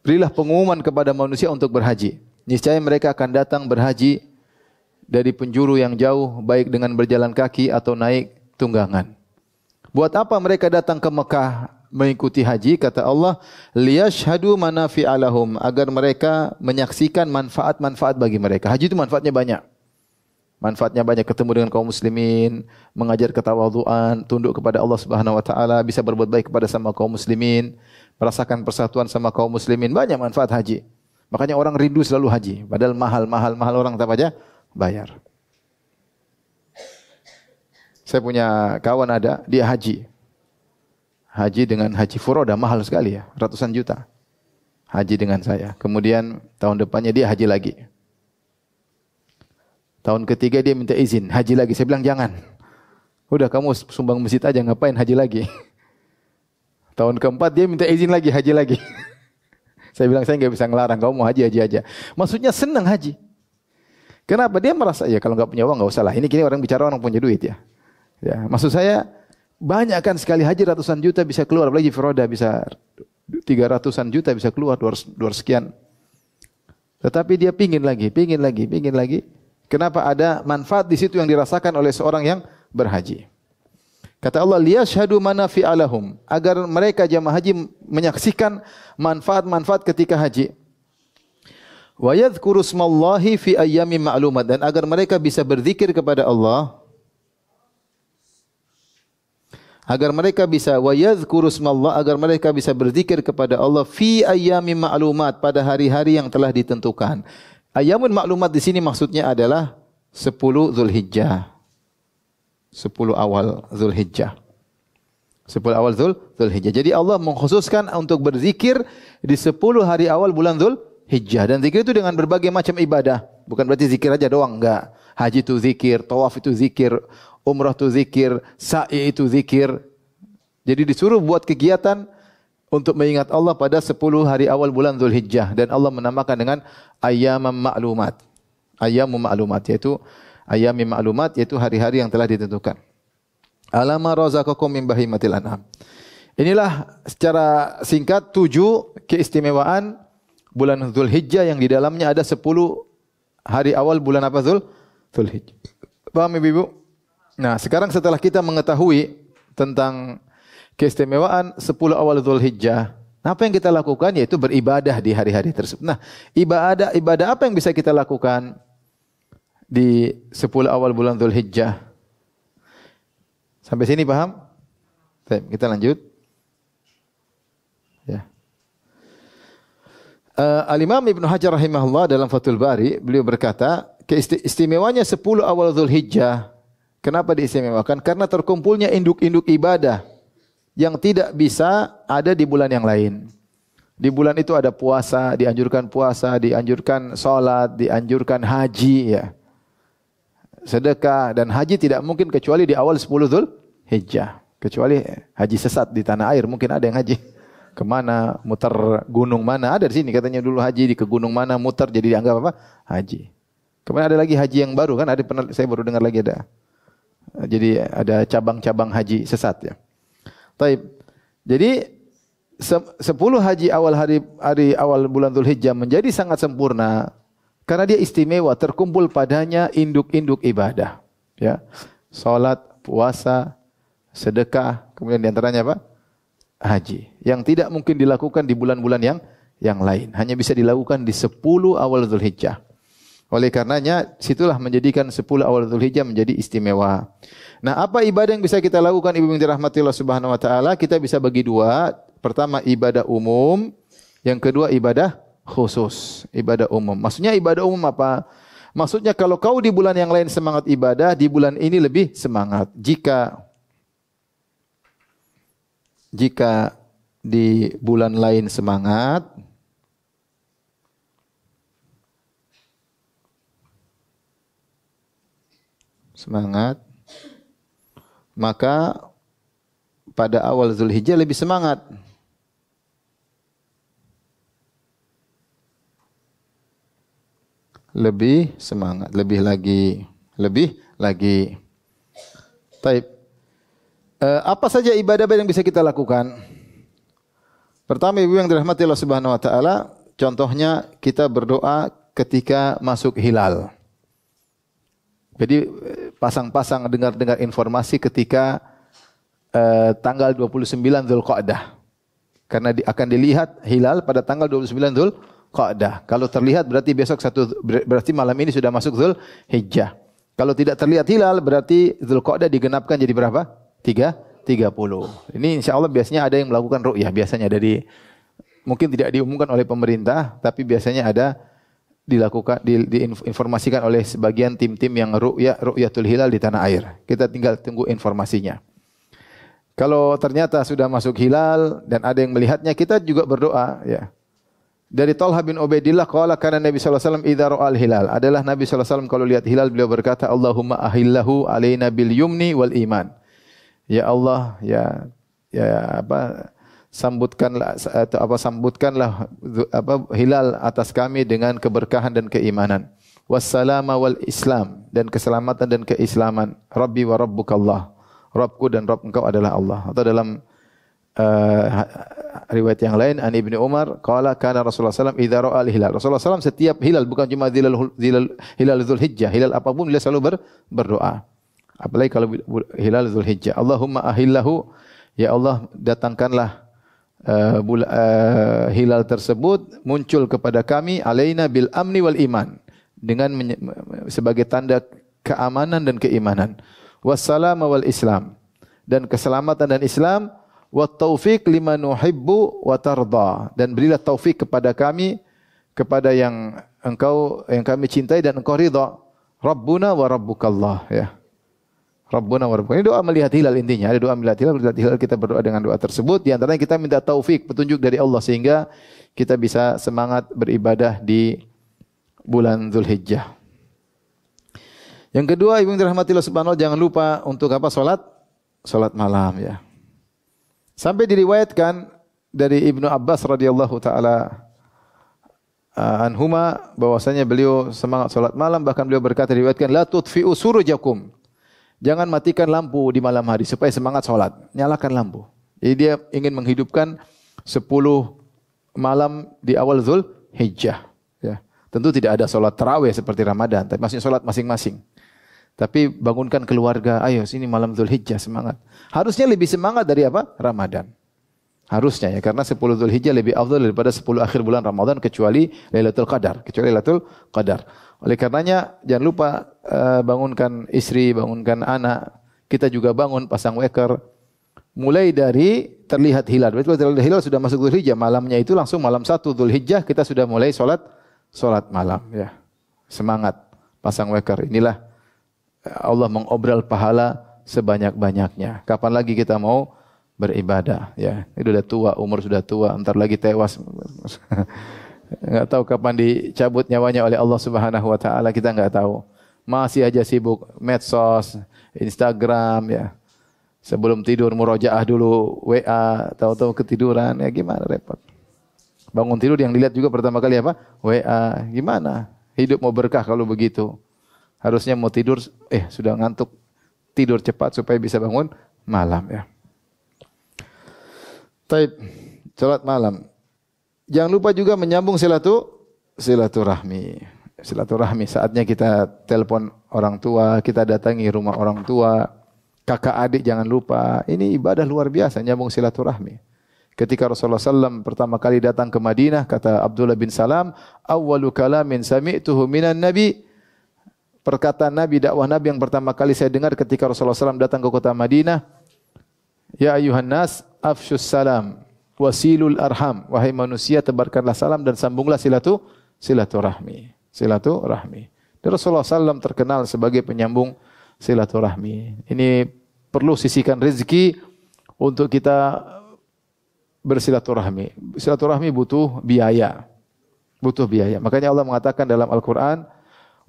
Berilah pengumuman kepada manusia untuk berhaji. Niscaya mereka akan datang berhaji dari penjuru yang jauh, baik dengan berjalan kaki atau naik tunggangan. Buat apa mereka datang ke Mekah mengikuti haji? Kata Allah, liyashhadu manafi'a lahum, agar mereka menyaksikan manfaat-manfaat bagi mereka. Haji itu manfaatnya banyak. Manfaatnya banyak, ketemu dengan kaum muslimin, mengajar ketawadhuan, tunduk kepada Allah Subhanahu wa taala, bisa berbuat baik kepada sama kaum muslimin, merasakan persatuan sama kaum muslimin. Banyak manfaat haji. Makanya orang rindu selalu haji, padahal mahal orang tak aja bayar. Saya punya kawan ada, dia haji. Haji dengan haji furoda mahal sekali ya, ratusan juta. Haji dengan saya. Kemudian tahun depannya dia haji lagi. Tahun ketiga dia minta izin, haji lagi. Saya bilang jangan. Udah kamu sumbang masjid aja, ngapain haji lagi? Tahun keempat dia minta izin lagi, haji lagi. Saya bilang saya nggak bisa ngelarang, kamu mau haji aja. Maksudnya senang haji. Kenapa? Dia merasa ya kalau nggak punya uang nggak usah lah. Ini kini orang bicara orang punya duit ya. Ya, maksud saya banyak kan sekali haji ratusan juta bisa keluar, apalagi furoda bisa 300-an juta bisa keluar, 200 sekian. Tetapi dia pingin lagi. Kenapa ada manfaat di situ yang dirasakan oleh seorang yang berhaji. Kata Allah, liyashhadu manafi'a lahum, agar mereka jamaah haji menyaksikan manfaat-manfaat ketika haji. Wa yadhkuru smallahi fi ayyamin ma'lumat, dan agar mereka bisa berzikir kepada Allah. Agar mereka bisa wa yadhkuru smallah, agar mereka bisa berzikir kepada Allah fi ayyamin ma'lumat, pada hari-hari yang telah ditentukan. Ayyamun ma'lumat di sini maksudnya adalah 10 Zulhijjah. 10 awal Zulhijjah. 10 awal Zulhijjah. Jadi Allah mengkhususkan untuk berzikir di 10 hari awal bulan Zulhijjah. Dan zikir itu dengan berbagai macam ibadah. Bukan berarti zikir aja doang, enggak. Haji itu zikir, tawaf itu zikir, umrah itu zikir, sa'i itu zikir. Jadi disuruh buat kegiatan untuk mengingat Allah pada 10 hari awal bulan Zulhijjah. Dan Allah menamakan dengan ayyamam ma'lumat. Ayyamum ma'lumat, yaitu ayyamin ma'lumat, yaitu hari-hari yang telah ditentukan. Alama razaqakum min bahimatil an'am. Inilah secara singkat 7 keistimewaan bulan Zulhijjah yang di dalamnya ada 10 hari awal bulan apa Zulhijjah. Paham Ibu? Nah, sekarang setelah kita mengetahui tentang keistimewaan 10 awal Zulhijjah, apa yang kita lakukan? Yaitu beribadah di hari-hari tersebut. Nah, ibadah apa yang bisa kita lakukan di 10 awal bulan Zulhijjah? Sampai sini paham? Baik, kita lanjut. Ya. Al-Imam Ibnu Hajar rahimahullah dalam Fathul Bari, beliau berkata, keistimewanya 10 awal Zulhijjah. Kenapa diistimewakan? Karena terkumpulnya induk-induk ibadah yang tidak bisa ada di bulan yang lain. Di bulan itu ada puasa, dianjurkan salat, dianjurkan haji, ya. Sedekah dan haji tidak mungkin kecuali di awal 10 Zulhijjah. Kecuali haji sesat di tanah air, mungkin ada yang haji kemana, muter gunung mana, ada di sini katanya dulu haji di ke gunung mana, muter jadi dianggap apa? Haji. Kemudian ada lagi haji yang baru kan, ada pernah saya baru dengar lagi ada. Jadi ada cabang-cabang haji sesat ya. Taib. Jadi 10 haji hari awal bulan Zulhijjah menjadi sangat sempurna. Karena dia istimewa, terkumpul padanya induk-induk ibadah. Ya. Salat, puasa, sedekah, kemudian diantaranya apa? Haji. Yang tidak mungkin dilakukan di bulan-bulan yang lain. Hanya bisa dilakukan di 10 awal Zulhijjah. Oleh karenanya, situlah menjadikan 10 awal Zulhijjah menjadi istimewa. Nah, apa ibadah yang bisa kita lakukan Ibu yang dirahmati Allah Subhanahu wa taala? Kita bisa bagi dua. Pertama ibadah umum, yang kedua ibadah khusus, ibadah umum. Maksudnya ibadah umum apa? Maksudnya kalau kau di bulan yang lain semangat ibadah, di bulan ini lebih semangat. Jika di bulan lain semangat, maka pada awal Zulhijjah lebih semangat. Lebih semangat, lebih lagi. Taib. Apa saja ibadah yang bisa kita lakukan? Pertama, Ibu yang dirahmati Allah Subhanahu wa taala, contohnya kita berdoa ketika masuk hilal. Jadi pasang-pasang dengar informasi ketika tanggal 29 Dzulqa'dah. Karena akan dilihat hilal pada tanggal 29 Dzulqa'dah. Kalau terlihat berarti berarti malam ini sudah masuk Zulhijjah. Kalau tidak terlihat hilal berarti Dzulqa'dah digenapkan jadi berapa? 30. Ini insyaallah biasanya ada yang melakukan ru'yah, biasanya mungkin tidak diumumkan oleh pemerintah, tapi biasanya ada diinformasikan oleh sebagian tim-tim yang ru'yatul hilal di tanah air. Kita tinggal tunggu informasinya. Kalau ternyata sudah masuk hilal dan ada yang melihatnya, kita juga berdoa ya. Dari Talha bin Ubaidillah qala kana Nabi sallallahu alaihi wasallam idza ra'al hilal. Adalah Nabi sallallahu alaihi wasallam kalau lihat hilal beliau berkata Allahumma ahillahu alaina bil yumni wal iman. Ya Allah, sambutkanlah hilal atas kami dengan keberkahan dan keimanan. Wassalama wal Islam, dan keselamatan dan keislaman. Rabbi wa rabbukallah. Rabbku dan Rabb engkau adalah Allah. Atau dalam uh, riwayat yang lain an Ibnu Umar qala kana Rasulullah sallallahu idza ra'a al-hilal. Rasulullah sallallahu setiap hilal, bukan cuma hilal Dzulhijjah, hilal apapun beliau selalu berdoa. Apalagi kalau hilal Dzulhijjah. Allahumma ahillahu, ya Allah datangkanlah hilal tersebut muncul kepada kami alaina bil amni wal iman, dengan sebagai tanda keamanan dan keimanan, wassalama wal islam, dan keselamatan dan Islam, wa taufiq lima nuhibbu wa tarda, dan berilah taufik kepada kami kepada yang kami cintai dan engkau ridha. Rabbuna wa rabbukallah, ya. Rabbuna wa rabbukallah. Ini doa melihat hilal intinya. Ada doa melihat hilal kita berdoa dengan doa tersebut. Di antaranya kita minta taufik, petunjuk dari Allah sehingga kita bisa semangat beribadah di bulan Dzulhijjah. Yang kedua, ibu yang dirahmati Allah Subhanahu wa taala, jangan lupa untuk apa? Salat malam, ya. Sampai diriwayatkan dari Ibnu Abbas radhiyallahu taala anhuma bahwasanya beliau semangat salat malam, bahkan beliau berkata diriwayatkan la tudfi'u surujakum. Jangan matikan lampu di malam hari supaya semangat salat. Nyalakan lampu. Jadi dia ingin menghidupkan 10 malam di awal Dzulhijjah, ya. Tentu tidak ada salat tarawih seperti Ramadan, tapi masih salat masing-masing. Tapi bangunkan keluarga, ayo sini malam Dzulhijjah semangat. Harusnya lebih semangat dari apa? Ramadan. Harusnya, ya, karena 10 Dzulhijjah lebih afdal daripada 10 akhir bulan Ramadan kecuali Lailatul Qadar. Oleh karenanya jangan lupa bangunkan istri, bangunkan anak. Kita juga bangun, pasang weker. Mulai dari terlihat hilal. Berarti kalau terlihat hilal sudah masuk Dzulhijjah, malamnya itu langsung malam 1 Dzulhijjah kita sudah mulai salat malam, ya. Semangat, pasang weker. Inilah Allah mengobral pahala sebanyak-banyaknya. Kapan lagi kita mau beribadah, ya. Itu sudah tua, umur sudah tua, entar lagi tewas. Enggak tahu kapan dicabut nyawanya oleh Allah Subhanahu wa taala, kita enggak tahu. Masih aja sibuk medsos, Instagram, ya. Sebelum tidur murojaah dulu WA, tahu-tahu ketiduran, ya gimana, repot. Bangun tidur yang dilihat juga pertama kali apa? WA. Gimana? Hidup mau berkah kalau begitu. Harusnya mau tidur sudah ngantuk. Tidur cepat supaya bisa bangun malam, ya. Taib, salat malam. Jangan lupa juga menyambung silaturahmi. Silaturahmi, saatnya kita telepon orang tua, kita datangi rumah orang tua, kakak adik jangan lupa. Ini ibadah luar biasa, nyambung silaturahmi. Ketika Rasulullah SAW pertama kali datang ke Madinah, kata Abdullah bin Salam, awwalu kalamin sami'tuhu minan nabi. Perkataan Nabi, dakwah Nabi yang pertama kali saya dengar ketika Rasulullah SAW datang ke kota Madinah, ya ayuhan nas, afshus salam, wasilul arham. Wahai manusia, tebarkanlah salam dan sambunglah silaturahmi. Dan Rasulullah SAW terkenal sebagai penyambung silaturahmi. Ini perlu sisihkan rezeki untuk kita bersilaturahmi. Silaturahmi butuh biaya. Makanya Allah mengatakan dalam Al-Quran,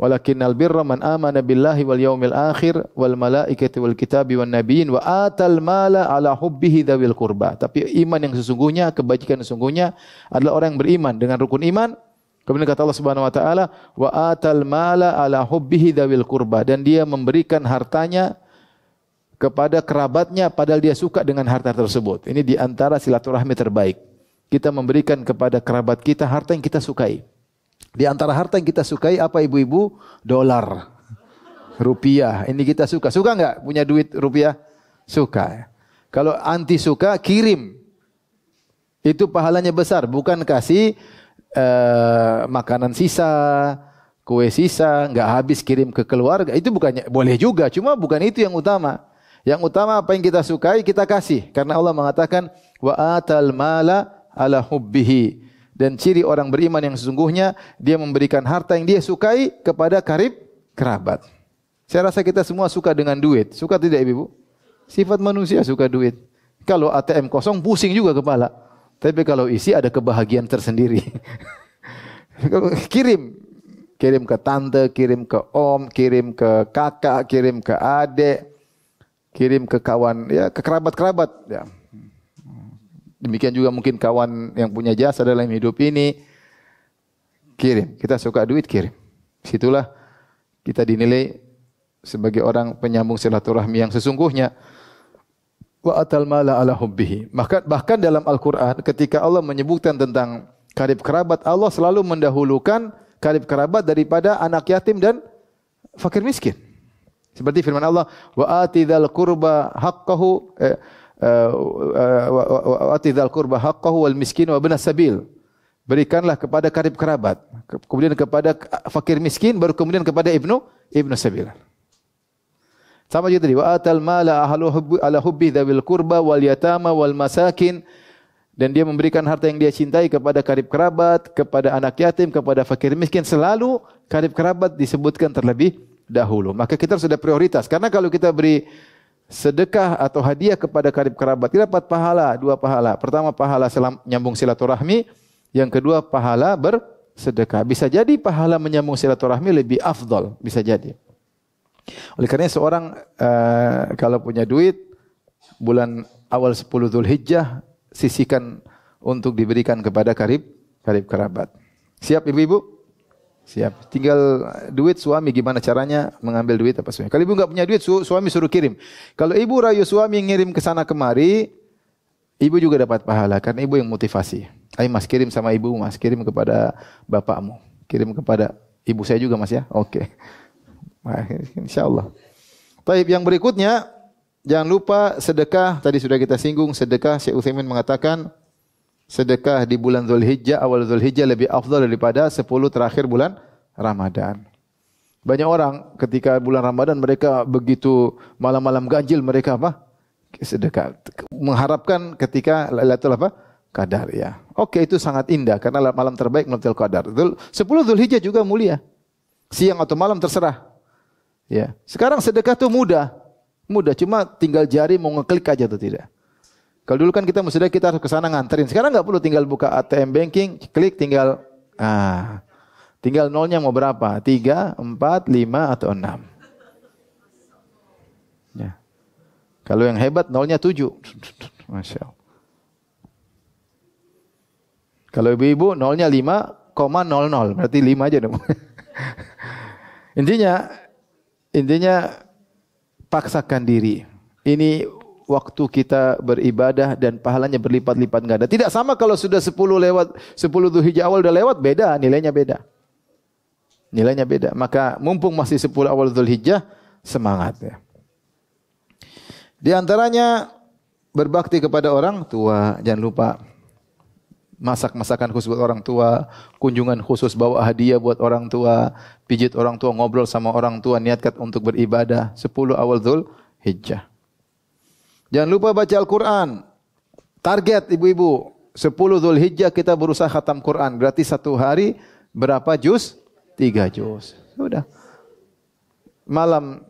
walakinnal birra man amana billahi wal yaumil akhir wal malaikati wal kitabi wan nabiyyin wa atal mala ala hubbihi dzawil qurba. Tapi iman yang sesungguhnya, kebajikan yang sesungguhnya adalah orang yang beriman dengan rukun iman. Kemudian kata Allah Subhanahu wa taala, wa atal mala ala hubbihi dzawil qurba, dan dia memberikan hartanya kepada kerabatnya padahal dia suka dengan harta tersebut. Ini di antara silaturahmi terbaik. Kita memberikan kepada kerabat kita harta yang kita sukai. Di antara harta yang kita sukai apa ibu-ibu? Dolar, rupiah. Ini kita suka. Suka enggak punya duit rupiah? Suka. Kalau anti suka, kirim. Itu pahalanya besar. Bukan kasih makanan sisa, kue sisa, enggak habis kirim ke keluarga. Itu bukannya, boleh juga. Cuma bukan itu yang utama. Yang utama apa yang kita sukai, kita kasih. Karena Allah mengatakan, wa atal mala ala hubbihi. Dan ciri orang beriman yang sesungguhnya, dia memberikan harta yang dia sukai kepada kerabat. Saya rasa kita semua suka dengan duit. Suka tidak ibu? Sifat manusia suka duit. Kalau ATM kosong, pusing juga kepala. Tapi kalau isi, ada kebahagiaan tersendiri. Kirim ke tante, kirim ke om, kirim ke kakak, kirim ke adik, kirim ke kawan, ya ke kerabat-kerabat. Ya. Demikian juga mungkin kawan yang punya jasa dalam hidup ini, kirim. Kita suka duit, kirim. Situlah kita dinilai sebagai orang penyambung silaturahmi yang sesungguhnya. wa atal mala ala hubbihi. Bahkan dalam Al-Qur'an ketika Allah menyebutkan tentang karib kerabat, Allah selalu mendahulukan karib kerabat daripada anak yatim dan fakir miskin. Seperti firman Allah, wa atidzal qurba haqqahu wa atidzal qurba haqqahu wal miskin wa ibnas sabil. Berikanlah kepada karib kerabat, kemudian kepada fakir miskin, baru kemudian kepada ibnu sabil. Sama juga tadi, wa atal mala ala hubbi dzawil qurba wal yatama wal masakin, dan dia memberikan harta yang dia cintai kepada karib kerabat, kepada anak yatim, kepada fakir miskin. Selalu karib kerabat disebutkan terlebih dahulu. Maka kita harus ada prioritas, karena kalau kita beri sedekah atau hadiah kepada karib kerabat, kita dapat pahala, 2 pahala. Pertama, pahala nyambung silaturahmi, yang kedua pahala bersedekah. Bisa jadi pahala menyambung silaturahmi lebih afdal, bisa jadi. Oleh karena seorang kalau punya duit bulan awal 10 Dzulhijjah sisihkan untuk diberikan kepada karib kerabat. Siap ibu-ibu? Siap. Tinggal duit suami gimana caranya mengambil duit apa suami. Kalau ibu enggak punya duit suami suruh kirim. Kalau ibu rayu suami ngirim ke sana kemari, ibu juga dapat pahala karena ibu yang motivasi. Ayo Mas, kirim sama ibu Mas, kirim kepada bapakmu, kirim kepada ibu saya juga Mas ya. Oke. InsyaAllah. Baik, yang berikutnya, jangan lupa sedekah. Tadi sudah kita singgung sedekah. Syekh Utsaimin mengatakan sedekah di bulan Dzulhijjah, awal Dzulhijjah lebih afdal daripada 10 terakhir bulan Ramadan. Banyak orang ketika bulan Ramadan mereka begitu malam-malam ganjil, mereka apa? Sedekah. Mengharapkan ketika Lailatul Qadar ya. Oke, itu sangat indah karena malam terbaik Lailatul Qadar. 10 Dzulhijjah juga mulia. Siang atau malam terserah. Ya, sekarang sedekah tuh mudah, cuma tinggal jari mau ngeklik aja atau tidak. Kalau dulu kan kita sedekah kita harus ke sana nganterin. Sekarang enggak perlu, tinggal buka ATM banking, klik tinggal tinggal nolnya mau berapa? 3, 4, 5 atau 6. Ya. Kalau yang hebat nolnya 7. Masya Allah. Kalau ibu-ibu nolnya 5,00, berarti 5 aja dong. Intinya paksakan diri. Ini waktu kita beribadah dan pahalanya berlipat-lipat enggak ada. Tidak sama kalau sudah 10 Dzulhijjah awal udah lewat, beda, nilainya beda. Nilainya beda. Maka mumpung masih 10 awal Dzulhijjah, semangat ya. Di antaranya berbakti kepada orang tua, jangan lupa. Masak-masakan khusus buat orang tua, kunjungan khusus bawa hadiah buat orang tua, pijit orang tua, ngobrol sama orang tua, niatkan untuk beribadah 10 awal Dzulhijjah. Jangan lupa baca Al-Quran. Target ibu-ibu, 10 Dzulhijjah kita berusaha khatam Quran. Berarti satu hari berapa juz? 3 juz. Sudah. Malam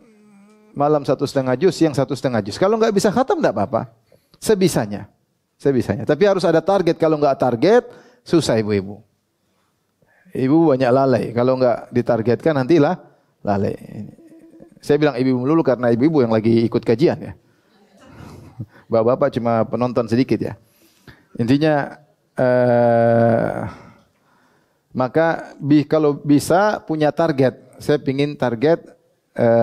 1,5 juz, siang 1,5 juz. Kalau enggak bisa khatam enggak apa-apa. Sebisanya. Tapi harus ada target. Kalau enggak target, susah ibu-ibu. Ibu banyak lalai. Kalau enggak ditargetkan nantilah lalai. Saya bilang ibu-ibu dulu karena ibu-ibu yang lagi ikut kajian ya. Bapak-bapak cuma penonton sedikit ya. Intinya maka kalau bisa punya target. Saya pingin target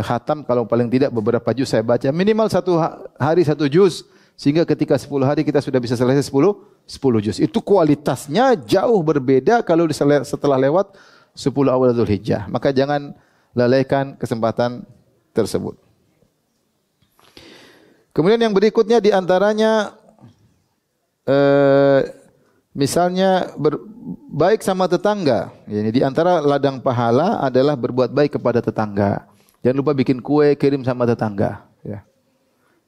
khatam kalau paling tidak beberapa juz saya baca. Minimal satu hari 1 juz. Sehingga ketika 10 hari kita sudah bisa selesai 10 juz. Itu kualitasnya jauh berbeda kalau setelah lewat 10 awal Dzulhijjah. Maka jangan lalaikan kesempatan tersebut. Kemudian yang berikutnya di antaranya misalnya baik sama tetangga. Di antara ladang pahala adalah berbuat baik kepada tetangga. Jangan lupa bikin kue kirim sama tetangga. Ya.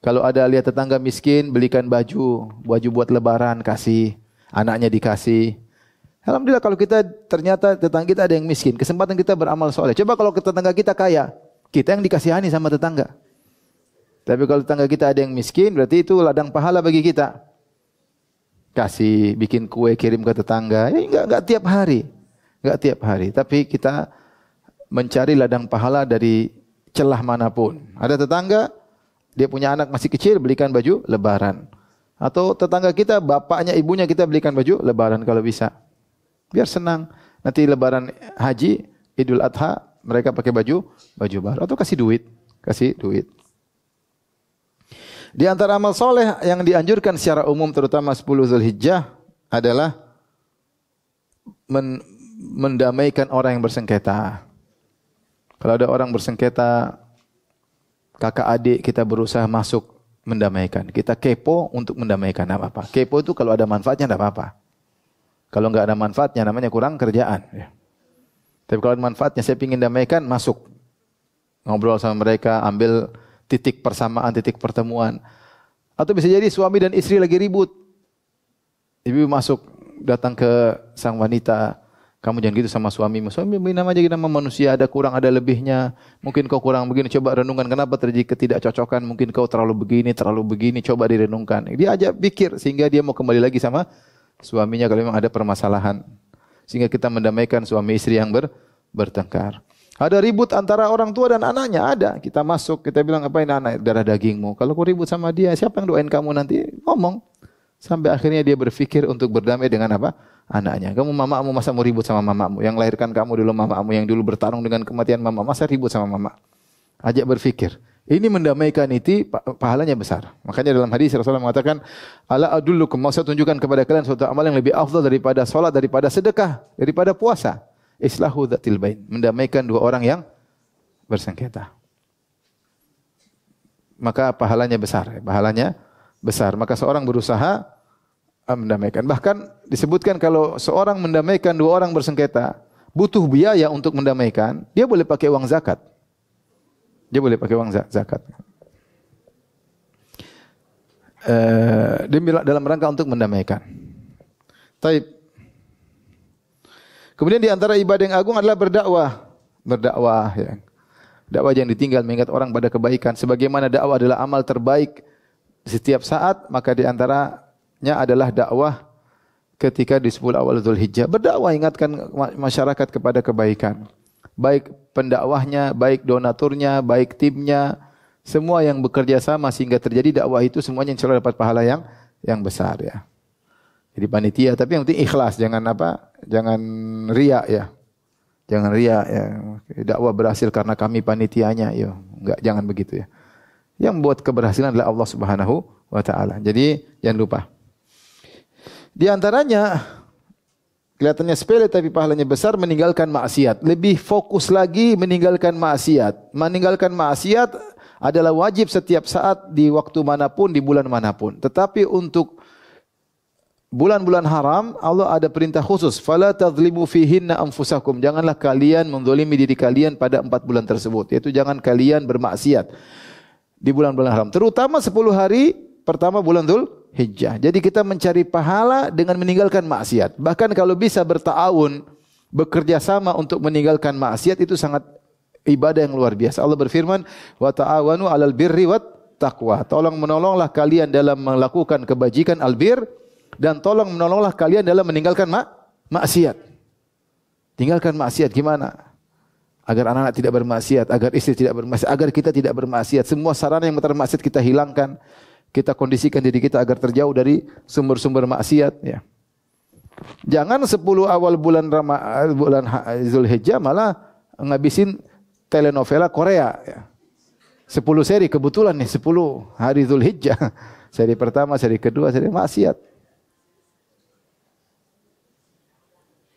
Kalau ada lihat tetangga miskin, belikan baju buat lebaran, kasih. Anaknya dikasih. Alhamdulillah kalau kita ternyata tetangga kita ada yang miskin, kesempatan kita beramal soleh. Coba kalau tetangga kita kaya, kita yang dikasihani sama tetangga. Tapi kalau tetangga kita ada yang miskin, berarti itu ladang pahala bagi kita. Kasih, bikin kue, kirim ke tetangga. Ya enggak tiap hari. Enggak tiap hari. Tapi kita mencari ladang pahala dari celah manapun. Ada tetangga, dia punya anak masih kecil, belikan baju lebaran. Atau tetangga kita, bapaknya, ibunya kita belikan baju lebaran kalau bisa. Biar senang. Nanti lebaran haji, Idul Adha, mereka pakai baju baru. Atau kasih duit. Di antara amal soleh yang dianjurkan secara umum terutama 10 Zulhijjah adalah mendamaikan orang yang bersengketa. Kalau ada orang bersengketa, kakak adik kita berusaha masuk mendamaikan. Kita kepo untuk mendamaikan, tidak apa-apa. Kepo itu kalau ada manfaatnya tidak apa-apa. Kalau enggak ada manfaatnya namanya kurang kerjaan. Ya. Tapi kalau ada manfaatnya saya ingin damaikan, masuk. Ngobrol sama mereka, ambil titik persamaan, titik pertemuan. Atau bisa jadi suami dan istri lagi ribut. Ibu masuk, datang ke sang wanita. Kamu jangan gitu sama suamimu. Suami nama aja nama manusia, ada kurang ada lebihnya. Mungkin kau kurang begini, coba renungkan kenapa terjadi ketidakcocokan. Mungkin kau terlalu begini, coba direnungkan. Dia ajak pikir sehingga dia mau kembali lagi sama suaminya kalau memang ada permasalahan. Sehingga kita mendamaikan suami istri yang bertengkar. Ada ribut antara orang tua dan anaknya, ada. Kita masuk, kita bilang, apa ini anak darah dagingmu. Kalau kau ribut sama dia, siapa yang doain kamu nanti? Ngomong. Sampai akhirnya dia berpikir untuk berdamai dengan apa? Anaknya. Kamu mamamu masa mau ribut sama mamamu? Yang lahirkan kamu dulu mamamu, yang dulu bertarung dengan kematian mama. Masa ribut sama mama? Ajak berpikir. Ini mendamaikan itu pahalanya besar. Makanya dalam hadis Rasulullah mengatakan, ala adullukum, mau saya tunjukkan kepada kalian suatu amal yang lebih afdal daripada salat, daripada sedekah, daripada puasa. Islahu dzatil bain, mendamaikan dua orang yang bersengketa. Maka pahalanya besar, pahalanya besar. Maka seorang berusaha mendamaikan. Bahkan disebutkan kalau seorang mendamaikan dua orang bersengketa, butuh biaya untuk mendamaikan, dia boleh pakai uang zakat. Dia boleh pakai uang zakat. Dalam rangka untuk mendamaikan. Taib. Kemudian di antara ibadah yang agung adalah berdakwah. Berdakwah ya. Dakwah yang ditinggal mengingat orang pada kebaikan. Sebagaimana dakwah adalah amal terbaik setiap saat, maka di antaranya adalah dakwah ketika di 10 awal Zulhijjah. Berdakwah ingatkan masyarakat kepada kebaikan. Baik pendakwahnya, baik donaturnya, baik timnya, semua yang bekerja sama sehingga terjadi dakwah itu semuanya insyaallah dapat pahala yang besar ya. Jadi panitia, tapi yang penting ikhlas, jangan apa? Jangan riya ya. Jangan riya ya. Dakwah berhasil karena kami panitianya, ya. Enggak, jangan begitu ya. Yang membuat keberhasilan adalah Allah Subhanahu wa taala. Jadi jangan lupa. Di antaranya kelihatannya sepele tapi pahalanya besar, meninggalkan maksiat. Lebih fokus lagi meninggalkan maksiat. Meninggalkan maksiat adalah wajib setiap saat di waktu manapun, di bulan manapun. Tetapi untuk bulan-bulan haram, Allah ada perintah khusus. Fala tadzlimu fihinna anfusakum. Janganlah kalian menzalimi diri kalian pada 4 bulan tersebut. Yaitu jangan kalian bermaksiat di bulan-bulan haram. Terutama 10 hari pertama bulan Dzulhijjah. Jadi kita mencari pahala dengan meninggalkan maksiat. Bahkan kalau bisa berta'awun, bekerja sama untuk meninggalkan maksiat, itu sangat ibadah yang luar biasa. Allah berfirman, wa ta'awanu 'alal birri wat taqwa. Tolong menolonglah kalian dalam melakukan kebajikan albir, dan tolong menolonglah kalian dalam meninggalkan maksiat. Tinggalkan maksiat gimana? Agar anak-anak tidak bermaksiat, agar istri tidak bermaksiat, agar kita tidak bermaksiat. Semua sarana yang bermaksiat kita hilangkan. Kita kondisikan diri kita agar terjauh dari sumber-sumber maksiat ya. Jangan 10 awal bulan Zulhijjah malah ngabisin telenovela Korea ya. 10 seri kebetulan nih 10 hari Zulhijjah. Seri pertama, seri kedua, seri maksiat.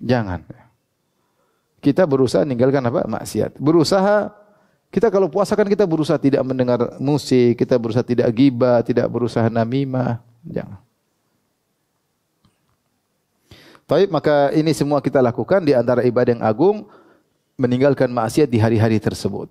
Jangan. Kita berusaha meninggalkan apa? Maksiat. Berusaha, kita kalau puasa kan kita berusaha tidak mendengar musik, kita berusaha tidak ghibah, tidak berusaha namimah. Jangan. Baik, maka ini semua kita lakukan di antara ibadah yang agung, meninggalkan maksiat di hari-hari tersebut.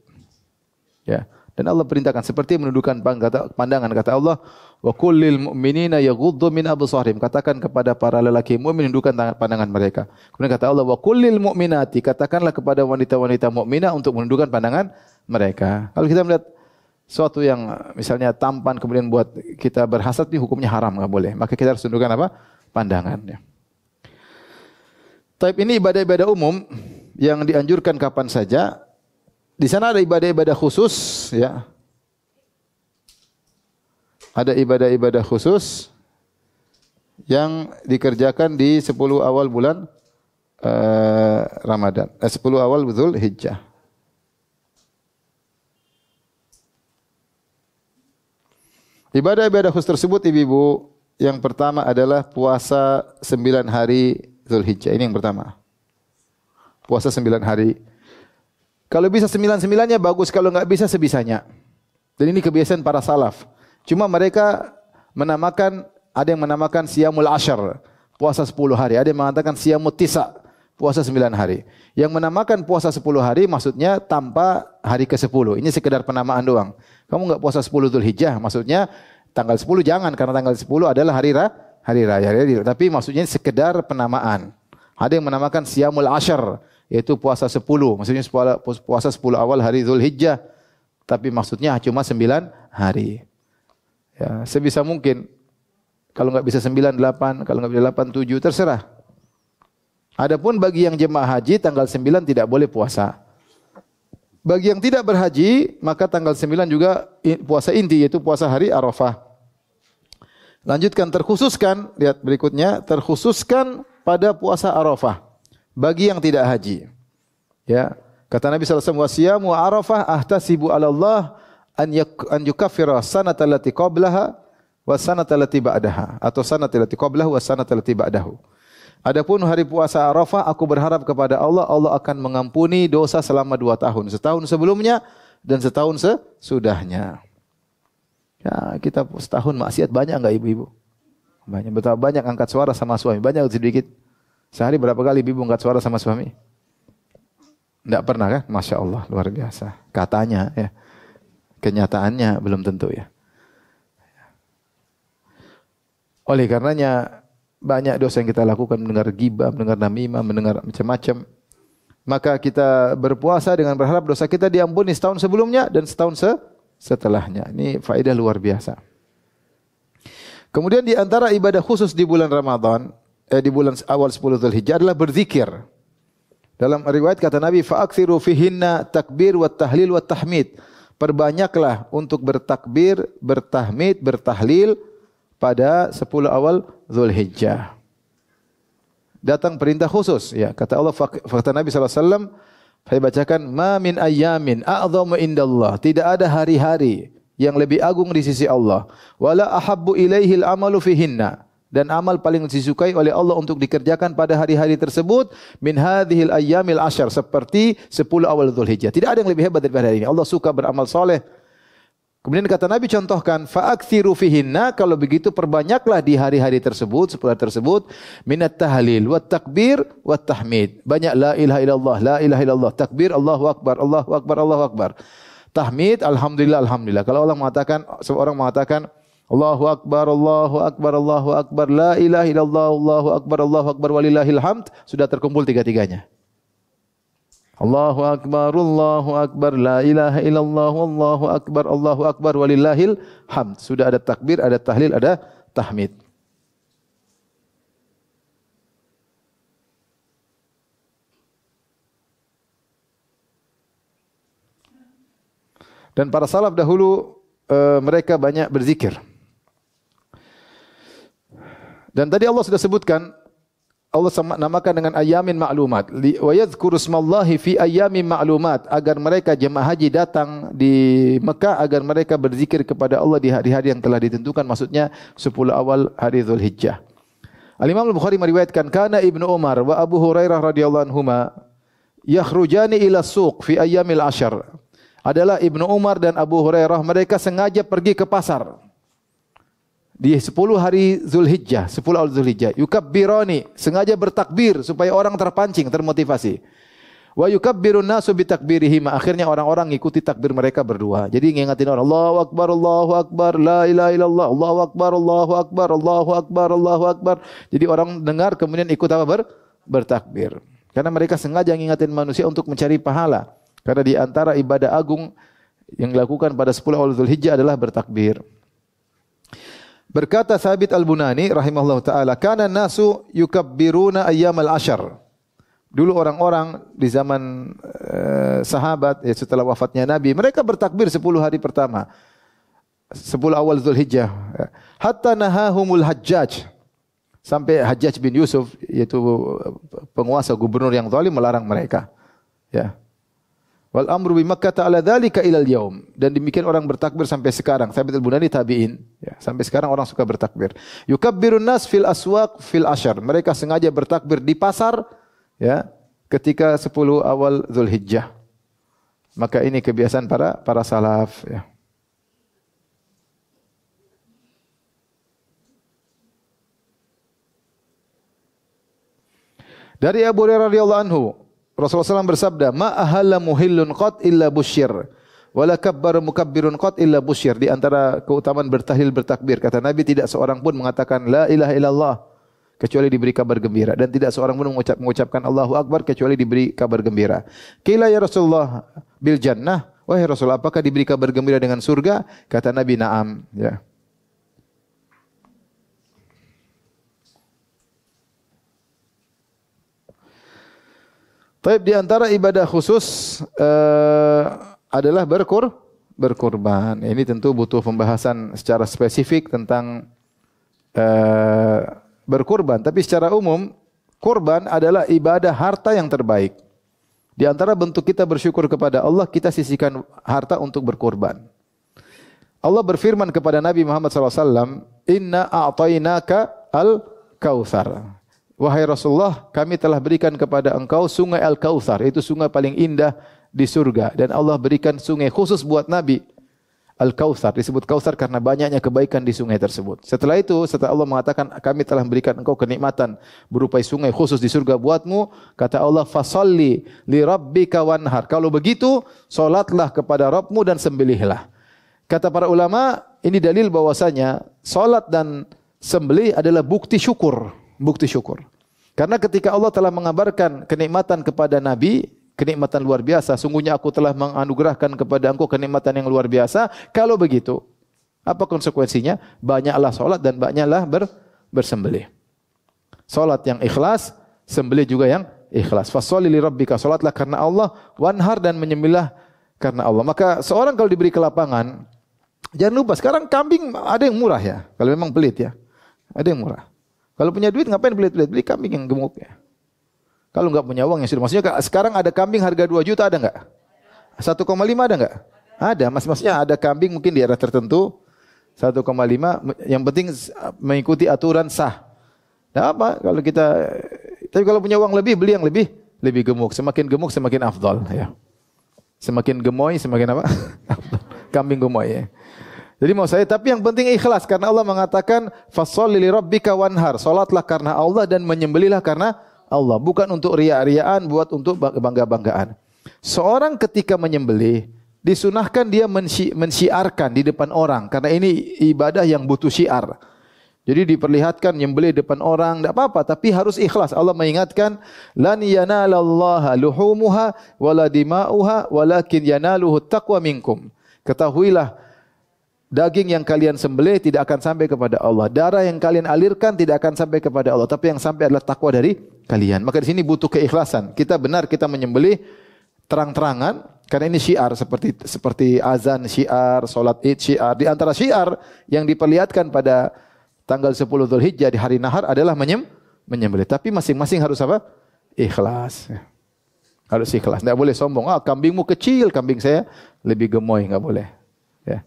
Ya. Dan Allah perintahkan seperti menundukkan pandangan, kata Allah, wa kullil mu'minina yaghuddu min absarihim. Katakan kepada para lelaki mukmin menundukkan pandangan mereka. Kemudian kata Allah, wa kullil mu'minati, katakanlah kepada wanita-wanita mukminah untuk menundukkan pandangan mereka. Kalau kita melihat suatu yang misalnya tampan kemudian buat kita berhasad, ini hukumnya haram, enggak boleh. Maka kita harus tundukkan apa? Pandangannya. Tapi ini ibadah-ibadah umum yang dianjurkan kapan saja. Di sana ada ibadah-ibadah khusus ya. Ada ibadah-ibadah khusus yang dikerjakan di 10 awal bulan Ramadan. 10 awal Dzulhijjah. Ibadah-ibadah khusus tersebut ibu-ibu, yang pertama adalah puasa 9 hari Zulhijjah. Ini yang pertama. Puasa 9 hari. Kalau bisa 9-9-nya bagus, kalau enggak bisa sebisanya. Dan ini kebiasaan para salaf. Cuma mereka menamakan, ada yang menamakan Siyamul Ashar, puasa 10 hari. Ada yang mengatakan Siyamut Tisa, puasa 9 hari. Yang menamakan puasa 10 hari maksudnya tanpa hari ke-10. Ini sekedar penamaan doang. Kamu enggak puasa 10 Zulhijjah, maksudnya tanggal 10 jangan, karena tanggal 10 adalah hari raya. Tapi maksudnya sekedar penamaan. Ada yang menamakan Siyamul Ashar, yaitu puasa 10. Maksudnya puasa 10 awal hari Zulhijjah. Tapi maksudnya cuma 9 hari. Ya, sebisa mungkin. Kalau enggak bisa 9, 8, kalau enggak bisa 8, 7, terserah. Adapun bagi yang jemaah haji, tanggal 9 tidak boleh puasa. Bagi yang tidak berhaji, maka tanggal 9 juga puasa inti, yaitu puasa hari Arafah. Lanjutkan, terkhususkan, lihat berikutnya, terkhususkan pada puasa Arafah bagi yang tidak haji. Ya, kata Nabi sallallahu alaihi wasallam, "Wasiyamu Arafah ahtasibu 'ala Allah an yukaffira sanata allati qablaha wa sanata allati ba'daha," atau sanata allati qablahu wa sanata allati ba'dahu. Adapun hari puasa Arafah, aku berharap kepada Allah, Allah akan mengampuni dosa selama 2 tahun. Setahun sebelumnya dan setahun sesudahnya. Ya, kita setahun maksiat banyak enggak ibu-ibu? Banyak, betapa banyak angkat suara sama suami. Banyak sedikit. Sehari berapa kali ibu angkat suara sama suami? Enggak pernah kan? Masya Allah, luar biasa. Katanya ya. Kenyataannya belum tentu ya. Oleh karenanya, banyak dosa yang kita lakukan, mendengar ghibah, mendengar namimah, mendengar macam-macam. Maka kita berpuasa dengan berharap dosa kita diampuni setahun sebelumnya dan setahun setelahnya. Ini faedah luar biasa. Kemudian di antara ibadah khusus di bulan Ramadan, di bulan awal 10 Zulhijjah adalah berzikir. Dalam riwayat kata Nabi, "Fa'akthiru fihinna takbir wa tahlil wa tahmid." Perbanyaklah untuk bertakbir, bertahmid, bertahlil pada 10 awal Zulhijjah. Datang perintah khusus, ya. Kata Allah, kata Nabi sallallahu alaihi wasallam, saya bacakan, "Ma min ayyamin a'dhamu indallah." Tidak ada hari-hari yang lebih agung di sisi Allah. Wala ahabbu ilaihil amalu fihinna. Dan amal paling disukai oleh Allah untuk dikerjakan pada hari-hari tersebut min hadhil ayyamil ashar, seperti 10 awal Zulhijjah. Tidak ada yang lebih hebat daripada hari ini. Allah suka beramal soleh. Kemudian kata Nabi contohkan, fa'akthiru fihinna, kalau begitu perbanyaklah di hari-hari tersebut, 10 hari tersebut, minat tahlil, wat takbir, wat tahmid. Banyak la ilaha illallah, la ilaha illallah, takbir, Allahu akbar, Allahu akbar, Allahu akbar. Tahmid, alhamdulillah, alhamdulillah. Kalau Allah mengatakan, seorang mengatakan, Allahu akbar, Allahu akbar, Allahu akbar, la ilaha illallah, Allahu akbar, walillahil hamd, sudah terkumpul tiga-tiganya. Allahu akbar, la ilaha illallah, Allahu akbar, walillahil hamd. Sudah ada takbir, ada tahlil, ada tahmid. Dan para salaf dahulu mereka banyak berzikir. Dan tadi Allah sudah sebutkan, Allah namakan dengan ayamin ma'lumat. Wa yadhkuru ismallahi fi ayamin ma'lumat, agar mereka jemaah haji datang di Mekah agar mereka berzikir kepada Allah di hari-hari yang telah ditentukan, maksudnya 10 awal hari Zulhijjah. Al-Imam Al-Bukhari meriwayatkan, kana Ibnu Umar wa Abu Hurairah radhiyallahu anhuma yakhrujani ila suq fi ayyamil ashar. Adalah Ibnu Umar dan Abu Hurairah, mereka sengaja pergi ke pasar di 10 hari Zulhijjah, 10 awal Zulhijjah. Yukabbirani, sengaja bertakbir supaya orang terpancing, termotivasi. Wa yukabbirun nasu bi takbirihim, akhirnya orang-orang ngikuti takbir mereka berdua. Jadi ngingetin orang, Allahu akbar, la ilaha illallah, Allahu akbar, Allahu akbar, Allahu akbar, Allahu akbar. Jadi orang dengar kemudian ikut apa? Bertakbir. Karena mereka sengaja ngingetin manusia untuk mencari pahala. Karena di antara ibadah agung yang dilakukan pada 10 awal Zulhijjah adalah bertakbir. Berkata Thabit Al-Bunani rahimahullah ta'ala, kana nasu yukabbiruna ayyamal ashar. Dulu orang-orang di zaman sahabat, ya setelah wafatnya Nabi, mereka bertakbir 10 hari pertama. 10 awal Zulhijjah. Hatta nahahumul Hajjaj. Sampai Hajjaj bin Yusuf, yaitu penguasa gubernur yang zalim, melarang mereka. Ya. Wal amru bi Makkah ala dzalika ilal yaum. Dan demikian orang bertakbir sampai sekarang. Thabit al-Bunani tabi'in. Ya, sampai sekarang orang suka bertakbir. Yukabbirun nas fil aswaq fil ashar. Mereka sengaja bertakbir di pasar ya, ketika 10 awal Zulhijjah. Maka ini kebiasaan para salaf ya. Dari Abu Hurairah radhiyallahu anhu, Rasulullah SAW bersabda, "Ma ahalla muhillun qat illa busyir, wa la kabbara mukabbirun qat illa busyir." Di antara keutamaan bertahlil bertakbir, kata Nabi, tidak seorang pun mengatakan la ilaha illallah kecuali diberi kabar gembira, dan tidak seorang pun mengucapkan Allahu Akbar kecuali diberi kabar gembira. Qila ya Rasulullah bil jannah, wahai Rasulullah, apakah diberi kabar gembira dengan surga? Kata Nabi, na'am, ya. Taib, di antara ibadah khusus adalah berkurban. Ini tentu butuh pembahasan secara spesifik tentang berkurban. Tapi secara umum, kurban adalah ibadah harta yang terbaik. Di antara bentuk kita bersyukur kepada Allah, kita sisihkan harta untuk berkurban. Allah berfirman kepada Nabi Muhammad SAW, "Inna a'tainaka al-Kautsar." Wahai Rasulullah, kami telah berikan kepada engkau sungai Al-Kautsar, itu sungai paling indah di surga, dan Allah berikan sungai khusus buat Nabi. Al-Kautsar disebut Kautsar karena banyaknya kebaikan di sungai tersebut. Setelah itu, setelah Allah mengatakan kami telah berikan engkau kenikmatan berupa sungai khusus di surga buatmu, kata Allah, "Fasholli li rabbika wanhar." Kalau begitu, salatlah kepada Rabbmu dan sembelihlah. Kata para ulama, ini dalil bahwasanya salat dan sembelih adalah bukti syukur. Bukti syukur. Karena ketika Allah telah mengabarkan kenikmatan kepada Nabi, kenikmatan luar biasa, sungguhnya aku telah menganugerahkan kepada engkau kenikmatan yang luar biasa. Kalau begitu, apa konsekuensinya? Banyaklah salat dan banyaklah bersembelih. Salat yang ikhlas, sembelih juga yang ikhlas. Fasholli li rabbika, salatlah karena Allah, wanhar, dan menyembelih karena Allah. Maka seorang kalau diberi kelapangan, jangan lupa sekarang kambing ada yang murah ya, kalau memang pelit ya. Ada yang murah. Kalau punya duit ngapain pelit-pelit? Beli kambing yang gemuk ya. Kalau enggak punya uang yang sudah. Maksudnya sekarang ada kambing harga 2 juta ada enggak? 1,5 ada enggak? Ada. Maksudnya ada kambing mungkin di daerah tertentu 1,5, yang penting mengikuti aturan sah. Nah apa kalau kita, tapi kalau punya uang lebih, beli yang lebih gemuk. Semakin gemuk semakin afdal ya. Semakin gemoy semakin apa? Kambing gemoy ya. Jadi mau saya, tapi yang penting ikhlas karena Allah mengatakan fasholli li rabbika wanhar, salatlah karena Allah dan menyembelihlah karena Allah, bukan untuk riya-riyaan, buat untuk bangga-banggaan. Seorang ketika menyembelih disunahkan dia mensyiarkan di depan orang karena ini ibadah yang butuh syiar. Jadi diperlihatkan menyembelih depan orang enggak apa-apa, tapi harus ikhlas. Allah mengingatkan lan yanalallaha luhumuha wala dima'uha walakin yanaluhu taqwa minkum. Ketahuilah, daging yang kalian sembelih tidak akan sampai kepada Allah. Darah yang kalian alirkan tidak akan sampai kepada Allah. Tapi yang sampai adalah takwa dari kalian. Maka di sini butuh keikhlasan. Kita benar kita menyembelih terang-terangan karena ini syiar seperti azan syiar, salat Id syiar. Di antara syiar yang diperlihatkan pada tanggal 10 Zulhijjah di hari nahar adalah menyembelih. Tapi masing-masing harus apa? Ikhlas. Harus ikhlas. Tidak boleh sombong. Kambingmu kecil, kambing saya lebih gemoy. Enggak boleh. Ya.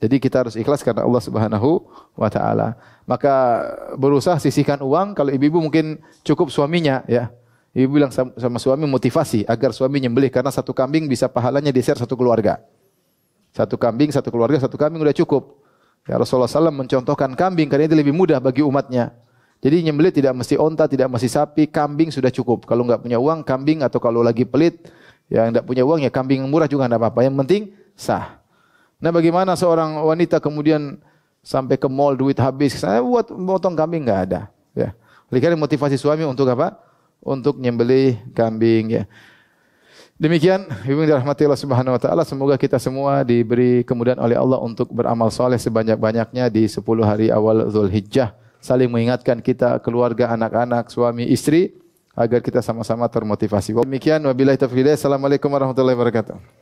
Jadi kita harus ikhlas karena Allah Subhanahu wa taala. Maka berusaha sisihkan uang, kalau ibu-ibu mungkin cukup suaminya ya. Ibu bilang sama suami motivasi agar suami nyembelih karena satu kambing bisa pahalanya di-share satu keluarga. Satu kambing, satu keluarga, satu kambing udah cukup. Ya Rasulullah SAW mencontohkan kambing karena itu lebih mudah bagi umatnya. Jadi nyembelih tidak mesti onta, tidak mesti sapi, kambing sudah cukup. Kalau enggak punya uang, kambing, atau kalau lagi pelit, yang enggak punya uang ya kambing yang murah juga enggak apa-apa. Yang penting sah. Nah bagaimana seorang wanita kemudian sampai ke mall duit habis, saya buat potong kambing enggak ada. Ya. Oleh karena motivasi suami untuk apa? Untuk nyembelih kambing ya. Demikian, ibu yang dirahmati Allah Subhanahu wa taala, semoga kita semua diberi kemudahan oleh Allah untuk beramal soleh sebanyak-banyaknya di 10 hari awal Zulhijjah. Saling mengingatkan kita, keluarga, anak-anak, suami, istri agar kita sama-sama termotivasi. Demikian, wabillahi taufiq. Assalamualaikum warahmatullahi wabarakatuh.